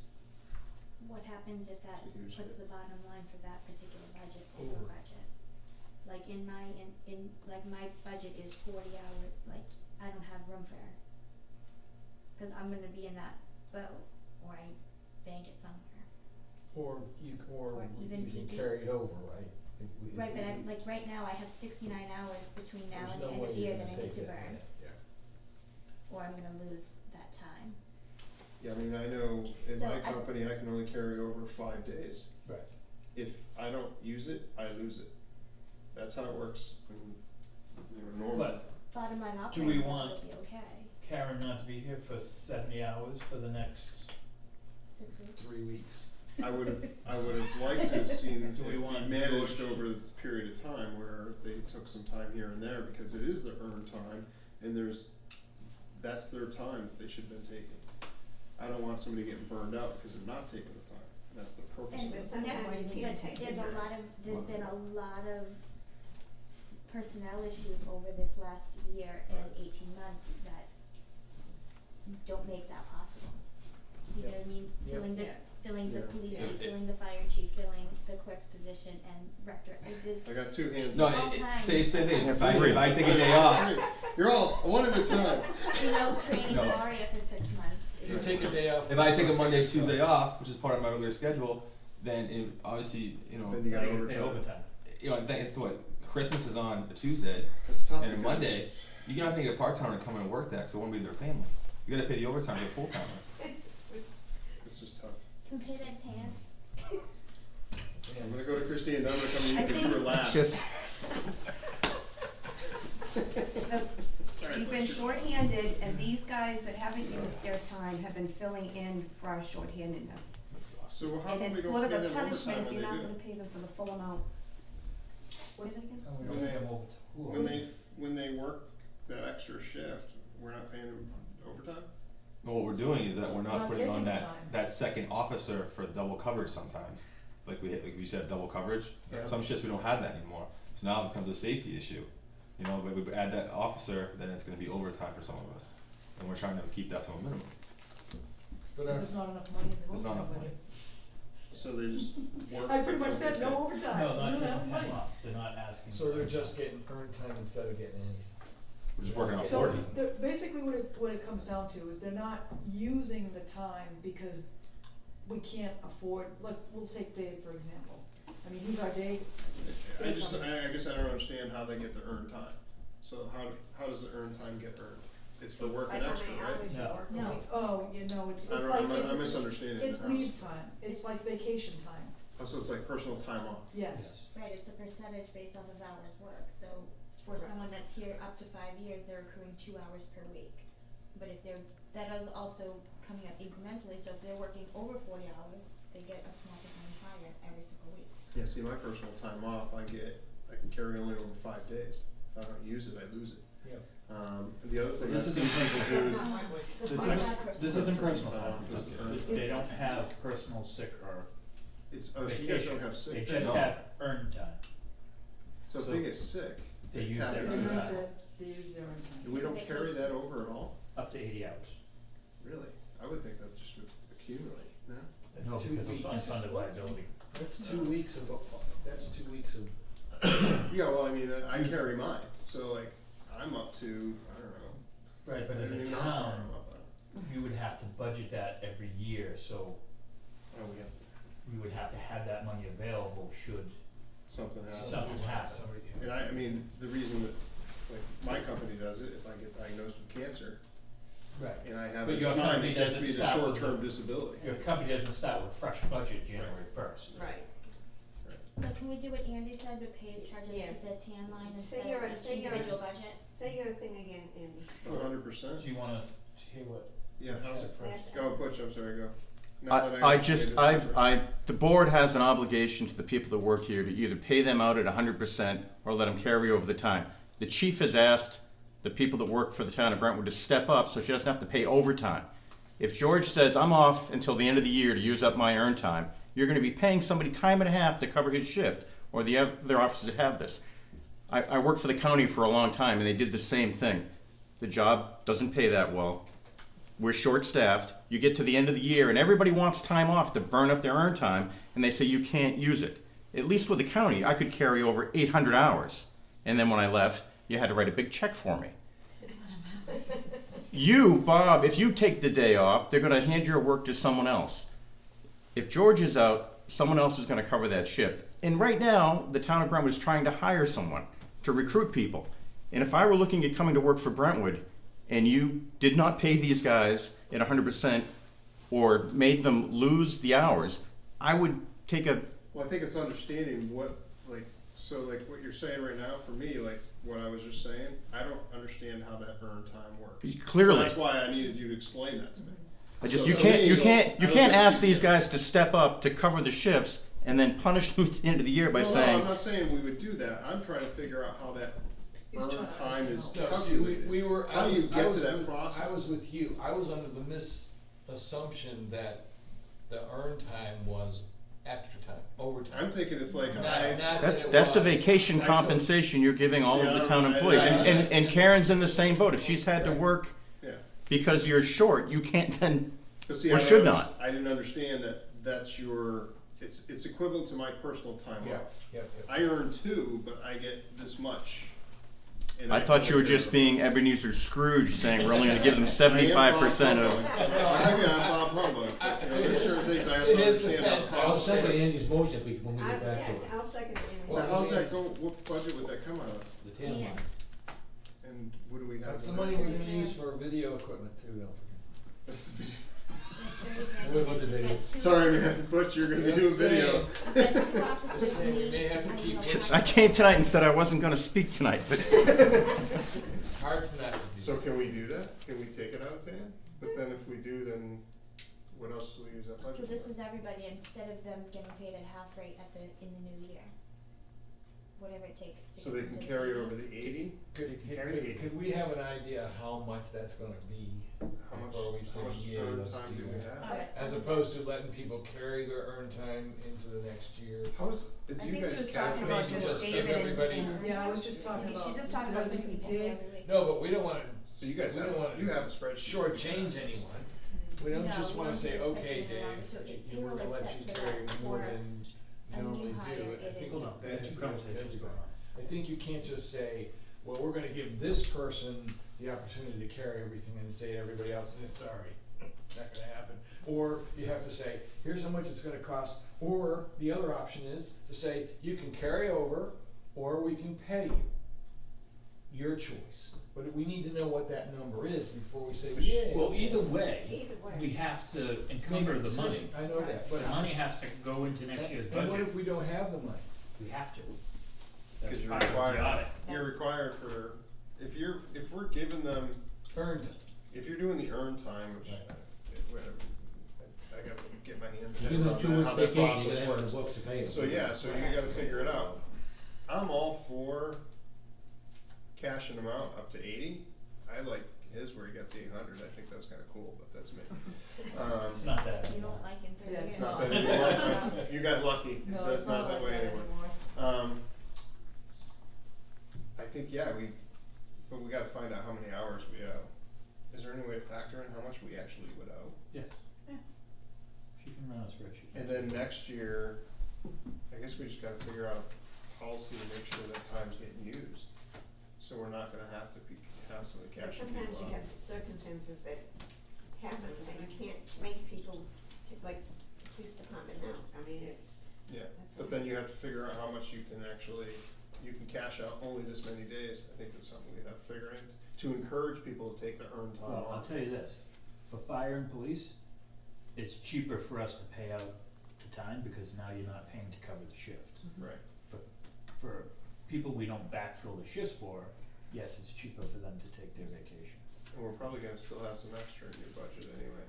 what happens if that a huge puts hit. the bottom line for that particular budget over budget? Like in my, like my budget is 40 hours, like I don't have room for, cause I'm gonna be in that boat, or I bank it somewhere. Or you even can PD. carry it over, right? Right, but I'm, like right now I have 69 hours between now and the There's no end way of the you're year that gonna I need take to that, burn, yeah. or I'm gonna lose that time. Yeah, I mean, I know in So my I- company, I can only carry over 5 days. Right. If I don't use it, I lose it. That's how it works in, you know, normal. But Bottom line do we operating budget want will be okay, Karen not to be here for 70 hours for the next 6 weeks. 3 weeks. I would have liked to have seen Do we it want managed George- over this period of time where they took some time here and there, because it is their earned time, and that's their time that they should have been taking. I don't want somebody getting burned out because they're not taking the time, and that's the purpose And of it. sometimes you can't take there's the a time. lot of, there's been a lot of personnel issues over this last year and 18 months that don't make that possible. You know what I mean? Yep. Filling this, filling the Yeah. police Yeah. chief, filling the fire chief, filling the clerk's position, and rector, there's I got 2 hands. No, All it, times. say same thing. If I Three. take a day off, You're all one at a time. you know, training No. Gloria for 6 months. If you take a day off. if I take a Monday, Tuesday off, which is part of my regular schedule, then it obviously, you know, Then you got pay overtime. overtime? you know, it's what Christmas is on a Tuesday, That's tough. and a because Monday, you cannot make a part timer to come in and work that because it won't be their family. You gotta pay the overtime to a full timer. It's just tough. Can we pay that hand? I'm gonna go to Christine, then I'm gonna come to you I because think- you were last. We've been shorthanded, and these guys that haven't used their time have been filling in for our shorthandedness. So how And come we it's don't sort pay of a them punishment overtime if when you're they not do? gonna pay them for the full amount. Say that again? And we When don't they- pay them overtime. When they work that extra shift, we're not paying them overtime? Well, what we're doing is that we're not Not putting on taking that, time. that second officer for double coverage sometimes. Like we said, double coverage. Yeah. Some shifts we don't have that anymore. So now it becomes a safety issue. You know, but we add that officer, then it's gonna be overtime for some of us. And we're trying to keep that to a minimum. But Because there's not enough money in the There's not overtime enough budget. So they just work. I pretty much because said they no pay. overtime. No, You not don't taking have time money. off, they're not asking. So they're for just time getting earned time instead of getting any. We're just working on So 40. basically what it comes down to is they're not using the time because we can't afford, like, we'll take Dave for example. I mean, he's our Dave. I guess I don't understand how they get the earned time. So how does the earned time get earned? It's for working Like how extra, many right? hours you No. work a No, week. oh, you know, it's I don't, like, I'm misunderstanding it's the house. leave time, it's like vacation time, Oh, so it's like personal time off. yes. Right, it's a percentage based off of hours worked, so for someone that's here up to 5 years, they're accruing 2 hours per week. But if that is also coming up incrementally, so if they're working over 40 hours, they get a small percentage higher every single week. Yeah, see, my personal time off, I can carry only over 5 days. If I don't use it, I lose it. Yep. And the other thing This I've isn't seen people do is, This isn't personal Time time, off is earned. they don't have personal sick or it's, oh, so you guys vacation, don't have they sick. just No. have earned time. So if they get sick, They use tap their into They earned use that. time. their, they use their own time. And we don't carry that over at all? Up to 80 hours. Really? I would think that just would accumulate, no? No, That's 2 because of weeks. unfunded liability. That's 2 weeks of, that's 2 weeks of. Yeah, well, I mean, I carry mine, so like, I'm up to, I don't know. Right, but I as don't a even know how far town, I'm up on. you would have to budget that every year, so Oh, we have, we would have to have that money available should Something happens. something happen. And I mean, the reason that, like, my company does it, if I get diagnosed with cancer, Right. and I have But this your time, company it gets doesn't me the start with short-term the- disability. Your company doesn't start with fresh budget January first. Right. So can we do what Andy said, but charge it Yes. to the tan line Say instead your- of each say your- individual budget? Say your thing again, Andy. 100%. Do you want us to hear what? Yeah, how's it Yes. Go, Butch, I'm sorry, go. Now that I understand just, it's I've, different. the board has an obligation to the people that work here to either pay them out at 100% or let them carry over the time. The chief has asked the people that work for the town of Brentwood to step up so she doesn't have to pay overtime. If George says, I'm off until the end of the year to use up my earned time, you're gonna be paying somebody time and a half to cover his shift, or the other officers that have this. I worked for the county for a long time and they did the same thing. The job doesn't pay that well. We're short-staffed. You get to the end of the year and everybody wants time off to burn up their earned time and they say you can't use it. At least with the county, I could carry over 800 hours. And then when I left, you had to write a big check for me. You, Bob, if you take the day off, they're gonna hand your work to someone else. If George is out, someone else is gonna cover that shift. And right now, the town of Brentwood is trying to hire someone to recruit people. And if I were looking at coming to work for Brentwood and you did not pay these guys at 100% or made them lose the hours, I would take a, Well, I think it's understanding what, like, so like what you're saying right now, for me, like what I was just saying, I don't understand how that earned time works. Clearly. So that's why I needed you to explain that to me. I just, So you for can't, me, you so can't, I you don't can't think ask we- these guys to step up to cover the shifts and then punish them at the end of the year by No, saying, I'm not saying we would do that. I'm trying to figure out how that earned time is No, see, calculated. we were, How I do you was, get I was to that with, process? I was with you, I was under the misassumption that the earned time was extra time, overtime. I'm thinking it's like, Not I, that's, that it that's the was. vacation I saw- compensation you're giving all See, of I the don't- town I- employees. I- And Karen's in the same boat. If she's had to work yeah. because you're short, you can't then, But see, or I should don't not. I didn't understand that that's your, it's equivalent to my personal time Yeah, off. yeah, yeah. I earn 2, but I get this much. And I thought you were just being Ebenezer Scrooge saying we're only gonna give them 75% of. Maybe I'm Bob Humbug, but, you know, there's certain things I have To to his understand. defense, how I'll second process. Andy's motion if we, when we I, get back yeah, to it. I'll second it. Well, how's that go, what budget would that come out of? The tan line. And what do we have? That's the in money there? we're gonna use for video equipment too, don't forget. What was the video? Sorry, man, Butch, you're gonna be doing Just video. saying. Just saying, we may have to keep. I came tonight and said I wasn't gonna speak tonight, but Hard not to do. So can we do that? Can we take it out of tan? But then if we do, then what else do we use that budget So for? this is everybody, instead of them getting paid at half rate in the new year. Whatever it takes to. So they get can to carry the- over the 80? Could we have an idea how much that's gonna be How much, before we say, how much yeah, earned let's time do do we that? have? Alright, As opposed to letting people carry their earned time into the next year. How is, do I you think guys she was talking about calculate? just just give David everybody- and. Yeah, I was just talking about. She's just talking about like We pay Dave, every week. No, but we don't wanna So you guys We have, don't wanna you have a spreadsheet. shortchange anyone. We don't No, just we wanna don't say, do okay, especially Dave, around, so it- we're payroll gonna is let set you so carry that more for than a you new normally hire, do. it I think is- That two conversations going on. I think you can't just say, well, we're gonna give this person the opportunity to carry everything and say everybody else is sorry, not gonna happen. Or you have to say, here's how much it's gonna cost, or the other option is to say, you can carry over, or we can pay you. Your choice, but we need to know what that number is before we say, yeah. Well, either way, Either way. we have to Make encumber a the money. decision. I know that, but. The money has to go into next year's And what budget. if we don't have the money? We have to. That's Because you're part of the required, audit. you're That's- required for, if we're giving them, Earned. if you're doing the earned time, which, whatever, I gotta get my hands You give them around 2 that, weeks how that vacation, you process gotta have it in works. the books to pay them. So yeah, so you gotta figure it out. I'm all for cashing them out up to 80. I like his where he got to 800. I think that's kinda cool, but that's me. It's not that. You don't like in 30 Yeah, years. it's Not not. that anymore. You got lucky, No, so it's not that way like anymore. I think, yeah, but we gotta find out how many hours we owe. Is there any way to factor in how much we actually would owe? Yes. She can run a spreadsheet. And then next year, I guess we just gotta figure out a policy to make sure that time's getting used. So we're not gonna have to be constantly But cashing sometimes people you out. have circumstances that happen that you can't make people, like police department now, I mean, it's, Yeah, that's but then you have to figure out how much you can actually, you can cash out only this many days. I think that's something we'd have to figure in, to encourage people to take their earned time Well, I'll off. tell you this, for fire and police, it's cheaper for us to pay out the time because now you're not paying to cover the shift. Right. For people we don't backfill the shifts for, yes, it's cheaper for them to take their vacation. And we're probably gonna still have some extra in your budget anyway,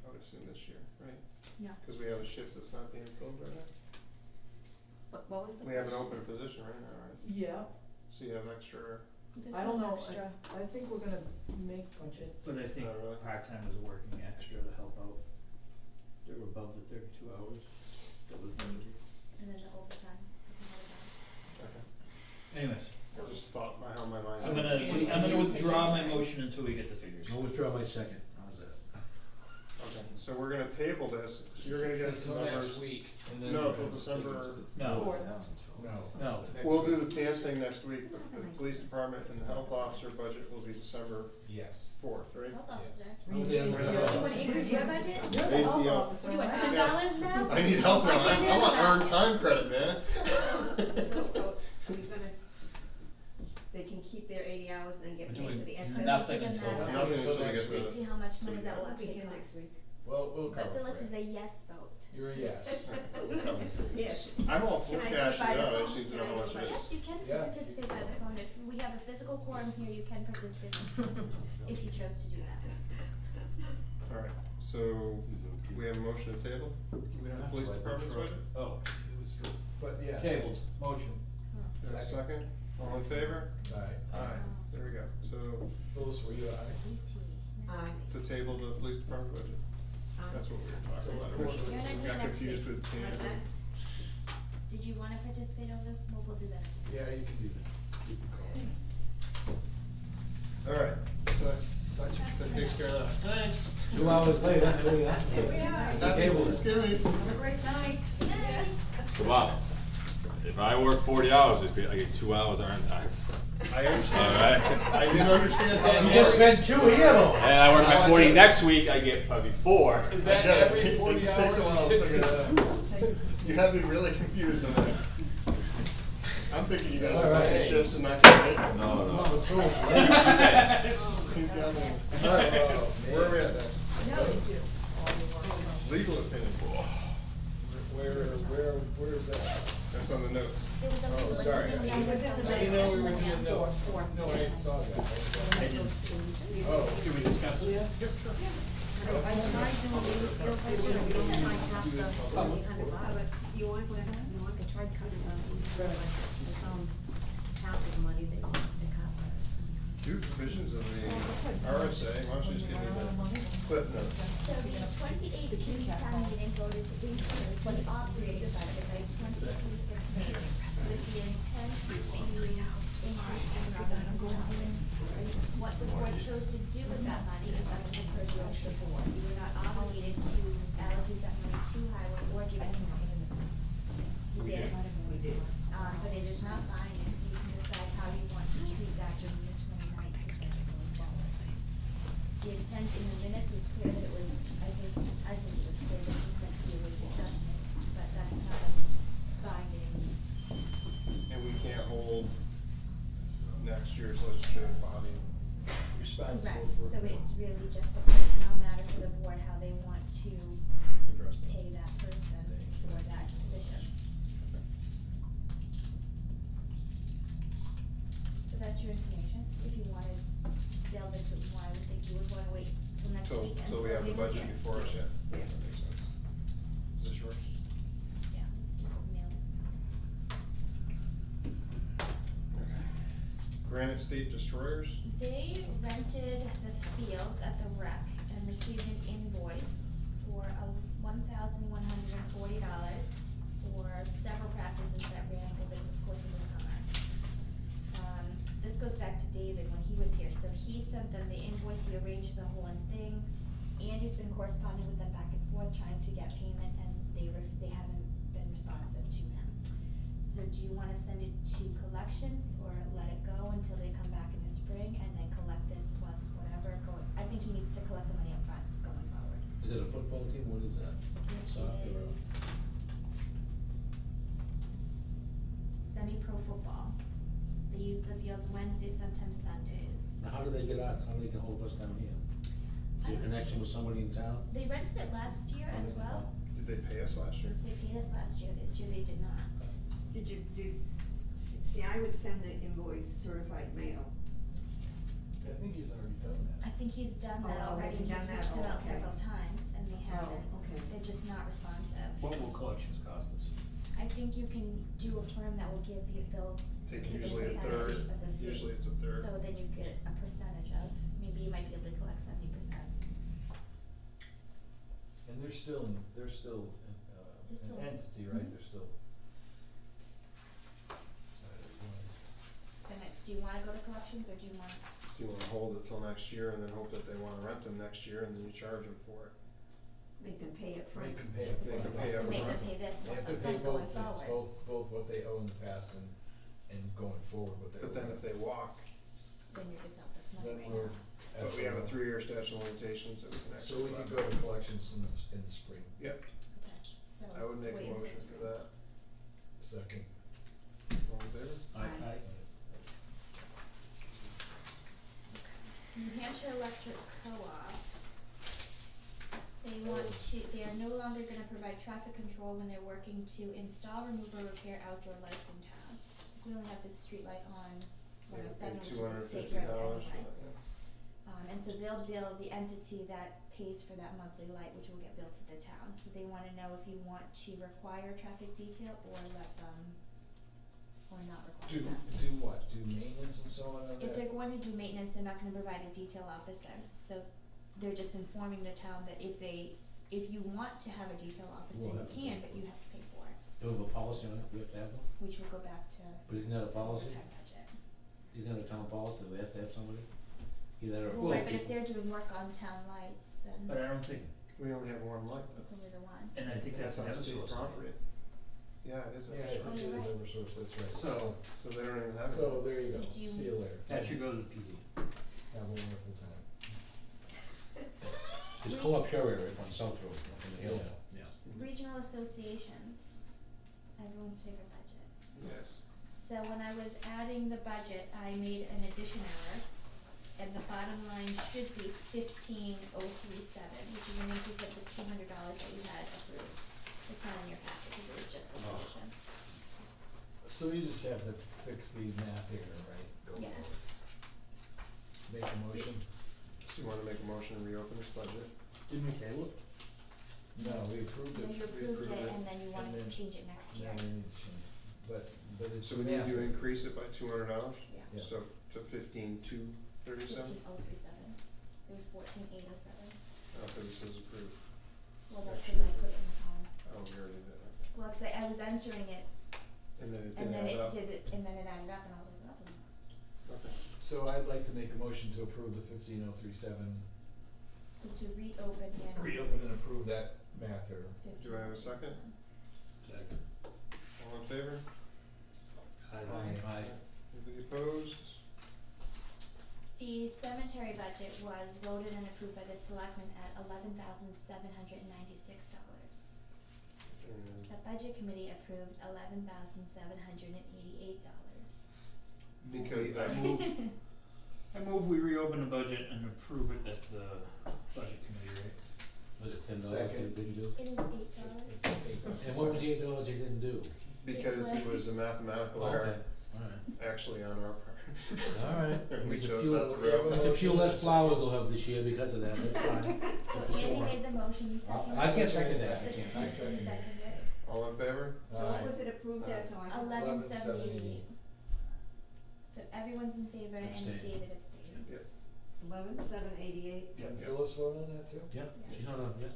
I would assume this year, right? No. Cause we have a shift that's not being filled right now. What was the We have an question? open position right now, right? Yeah, So you have extra, There's I don't no know, extra. I think we're gonna make budget. But I think Oh, really? part-timers are working extra to help out. They were above the 32 hours that was budgeted. And then the overtime, okay, Anyways, So, I just thought how my mind. I'm gonna withdraw my motion until we get the figures. I'll withdraw my second, how's that? Okay, so we're gonna table this, you're gonna get some Until numbers. next week, and then. No, till December. No, No. no. Next We'll week. do the TAN thing next week, but the police department and the health officer budget will be December Yes. 4th, right? health officer. Read the Yeah. ACO. You wanna increase your budget? You're the health ACO. officer, You want right? $10 now? I need help now, I can't I handle want that. earned time credit, man. so, are we gonna, they can keep their 80 hours and then get We're paid for the doing excess? nothing Doesn't until. matter. Nothing So until we next get week. To the, see how much money we that got will I'll be actually here cost. next week. Well, we'll cover But Phyllis for is you. a yes vote. You're a yes. we'll cover for you. Yes. I'm all for Can I cash do by it the out, I phone? just need to Can know I how do much by it the- is. Yes, you can Yeah. participate by the phone. If we have a physical quorum here, you can participate if you chose to do that. Alright, so we have a motion to table, We don't the have to police wait. department's budget? Oh, But yeah. tabled, motion. Is there a second? All in favor? Alright, Aye, there we go, so Phyllis, were you aye? Aye. to table the police department budget, that's what we were talking about originally, You're not we here got next confused week. with TAN. What's that? Did you wanna participate over, we'll do that. Yeah, you can do that. You can call. Alright, so that takes care of that, thanks. 2 hours later, I'll tell you that. Here we are. Happy Table it. Thanksgiving. Have a great night. Good night. Wow. If I work 40 hours, I get 2 hours earned time. I understand. Alright. I didn't understand how You that just worked. spent 2 here though. And I work my 40 next week, I get probably 4. Is I that get it. every It 40 just takes a hours? while to figure that out. You have me really confused on that. I'm thinking you guys are All working right. shifts and not getting paid. No, Come no. on, let's go. He's got me. Alright, where are we at next? Legal opinion. Where is that? That's on the notes. There was a Oh, list sorry. of Yeah, it was in the I didn't know we were Yeah. doing no. No, I saw that. Oh. Did we discuss it? Yes. I tried doing the ACO budget, I don't find half the $800. You want what's that? No, I tried cutting the ACO budget, I found half of the money they want us to cut. Two provisions of the RSA, why don't you just give me the clip notes? So the 2018 town meeting voted to increase the operating budget by 23%, with the intent to increase in revenue. What the board chose to do with that money is up to the purview of the board. You were not obligated to allocate that money to highway or give it to them. You did. We did. But it is not binding, so you can decide how you want to treat that during the 29th going forward. The intent in the minutes was clear that it was, I think it was clear that it was meant to be a rate adjustment, but that's not binding. And we can't hold next year's legislative body. Responsible Correct, for. so it's really just a personnel matter for the board, how they want to Address that. pay that person for that position. So that's your information, if you wanna delve into it more, I would think you would wanna wait till next So, week so until we have the was budget here. before us yet? Yeah. That makes sense. Is this yours? Yeah, just mail it. Okay. Granite State Destroyers? They rented the fields at the rec and received an invoice for $1,140 for several practices that ran over the course of the summer. This goes back to David when he was here, so he sent them the invoice, he arranged the whole thing. Andy's been corresponding with them back and forth, trying to get payment, and they haven't been responsive to him. So do you wanna send it to collections, or let it go until they come back in the spring, and then collect this plus whatever I think he needs to collect the money up front going forward. Is it a football team, what is that? Soccer or- is semi-pro football. They use the fields Wednesdays, sometimes Sundays. Now, how do they get us, how do they get hold of us down here? Do you have a connection with somebody in town? They rented it last year as well. Did they pay us last year? They paid us last year, this year they did not. See, I would send the invoice certified mail. I think he's already done that. I think he's done that Oh, has already, he he's done that? reached them Oh, out okay. several times, and they haven't, okay. they're just not responsive. What will collections cost us? I think you can do a firm that will give you, they'll Take take a usually a percentage third, of the fee. usually it's a third. So then you get a percentage of, maybe you might be able to collect 70%. And they're still, They're still- an entity, right? Mhm. They're still. Then it's, do you wanna go to collections, or do you want, Do you wanna hold it till next year and then hope that they wanna rent them next year and then you charge them for it? Make them pay up front. Make them pay up Make them front. pay so up make them front. pay this They plus have to pay upfront going both things, forward? both what they owe in the past and going forward, what they owe. But then if they walk, Then you're just out this money Then right we're. now. but we have a 3-year statute of limitations that we can So actually. we could collect. go to collections in the spring. Yep, Okay, so. I would make wait a until motion for spring. that. Second. All in favor? Aye. New Hampshire Electric Co-op. They want to, they are no longer gonna provide traffic control when they're working to install, remove, or repair outdoor lights in town. We only have the street light on They 107, pay which is a state road $250 for anyway. that, yeah. And so they'll bill the entity that pays for that monthly light, which will get billed to the town. So they wanna know if you want to require traffic detail or let them, or not require that. Do what? Do maintenance and so on If they're going to do maintenance, they're not gonna provide a detail officer, so they're just informing the town that if you want to have a detail officer, We'll you have to can, pay but you have to pay for it, Do we have a policy on it, we have to have one? which will go back to But isn't that a the policy? overtime budget. Isn't that a town policy, we have to have somebody? Either a Well, right, but if people. they're doing work on town lights, then But I don't think, We only have one light, it's only the one. and I think that's on an state Eversource. property. Yeah, it is. Yeah, I Eversource. think it you're is right. Eversource, that's right. So they don't even have it. So there you go, So do you- see you later. That should go to the PD. Have a wonderful time. It's co-op share area on South Road, up in the hill, yeah. Regional associations, everyone's favorite budget. Yes. So when I was adding the budget, I made an addition error, and the bottom line should be 15,037, which is an increase of the $200 that you had approved. It's not in your packet, because it was just the Oh. solution. So you just have to fix the math error, right? Go forward. Yes. Make a motion? So you wanna make a motion to reopen this budget? Didn't we table it? No, we approved it. No, you we approved approved it, it, and then you wanted and to then- change it next year. Now we need to change, but it's. So we need math to error. increase it by $200, Yeah. Yeah. so to 15,237? 15,037. It was 14,807. Oh, cause it says approved. Well, that's because I put it in the column. Oh, we already did, okay. Well, 'cause I was entering it, And then it and didn't then add it up. did it, and then it added up, and I was like, oh. Okay. So I'd like to make a motion to approve the 15,037, So to reopen in. reopen and approve that math error. Do I have a second? 15,037. Second. All in favor? Aye. Anybody opposed? The cemetery budget was voted and approved by the selectmen at $11,796. And The budget committee approved $11,788. because that's, I move we reopen the budget and approve it at the budget committee rate. Was it $10 they Second. didn't do? It is $8. And what was the $8 they didn't do? because it was a mathematical Okay, error, alright, actually on our part. alright. And we It's a chose few- not to reopen It's it. a few less flowers they'll have this year because of that, that's fine. So Andy made the motion, you seconded it? I can't second that, I So can't. I you second it. seconded it? All in favor? So what was it approved at, so I can? 11,788. So everyone's in favor and Abstain. David abstains. Yep. 11,788. And Phyllis voted on that too? Yeah, Yes. she's not on, yeah.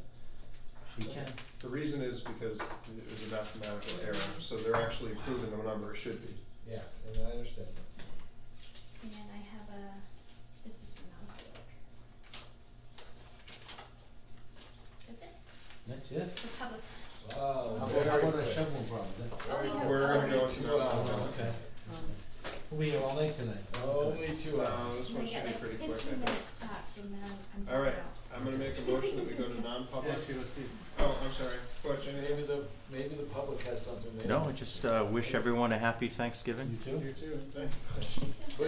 She can. The reason is because it was a mathematical error, so they're actually approving the number it should be. Yeah, and I understand that. And I have this is for non-public. That's it, That's it. for public. Wow, How very about a quick. shoveling problem then? Oh, we have. We're gonna only go two to hours. non-public. Okay. We'll be here all night tonight. Only 2 hours. No, this one We should got be like pretty 15 quick, I think. minutes tops, and then I'm All right, tapped out. I'm gonna make a motion that we go to non-public. Actually, let's see. Oh, I'm sorry, Butch, anything? Maybe the public has something they. No, I just wish everyone a happy Thanksgiving. You too? You too, thank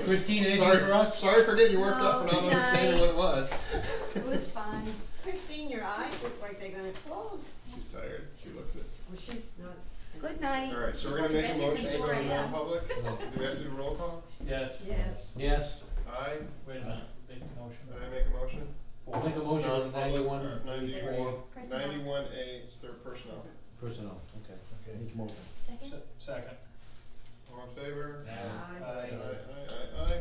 Christine, anything Sorry, for us? sorry for getting you worked up for No, not good understanding night. what it was. It was fun. Christine, your eyes look like they're gonna close. She's tired, she looks it. Well, she's not. Good night. Alright, so we're gonna make a motion to go to non-public? No. Do we have to do roll call? Yes. Yes. Yes. Aye, Wait a minute, make a motion. did I make a motion? I'll make a motion on Non-public, 91, 94, Personnel. 91A, it's their personnel. personnel, okay. Okay. Make a motion. Second? Second. All in favor? Aye. Aye, aye, aye, aye.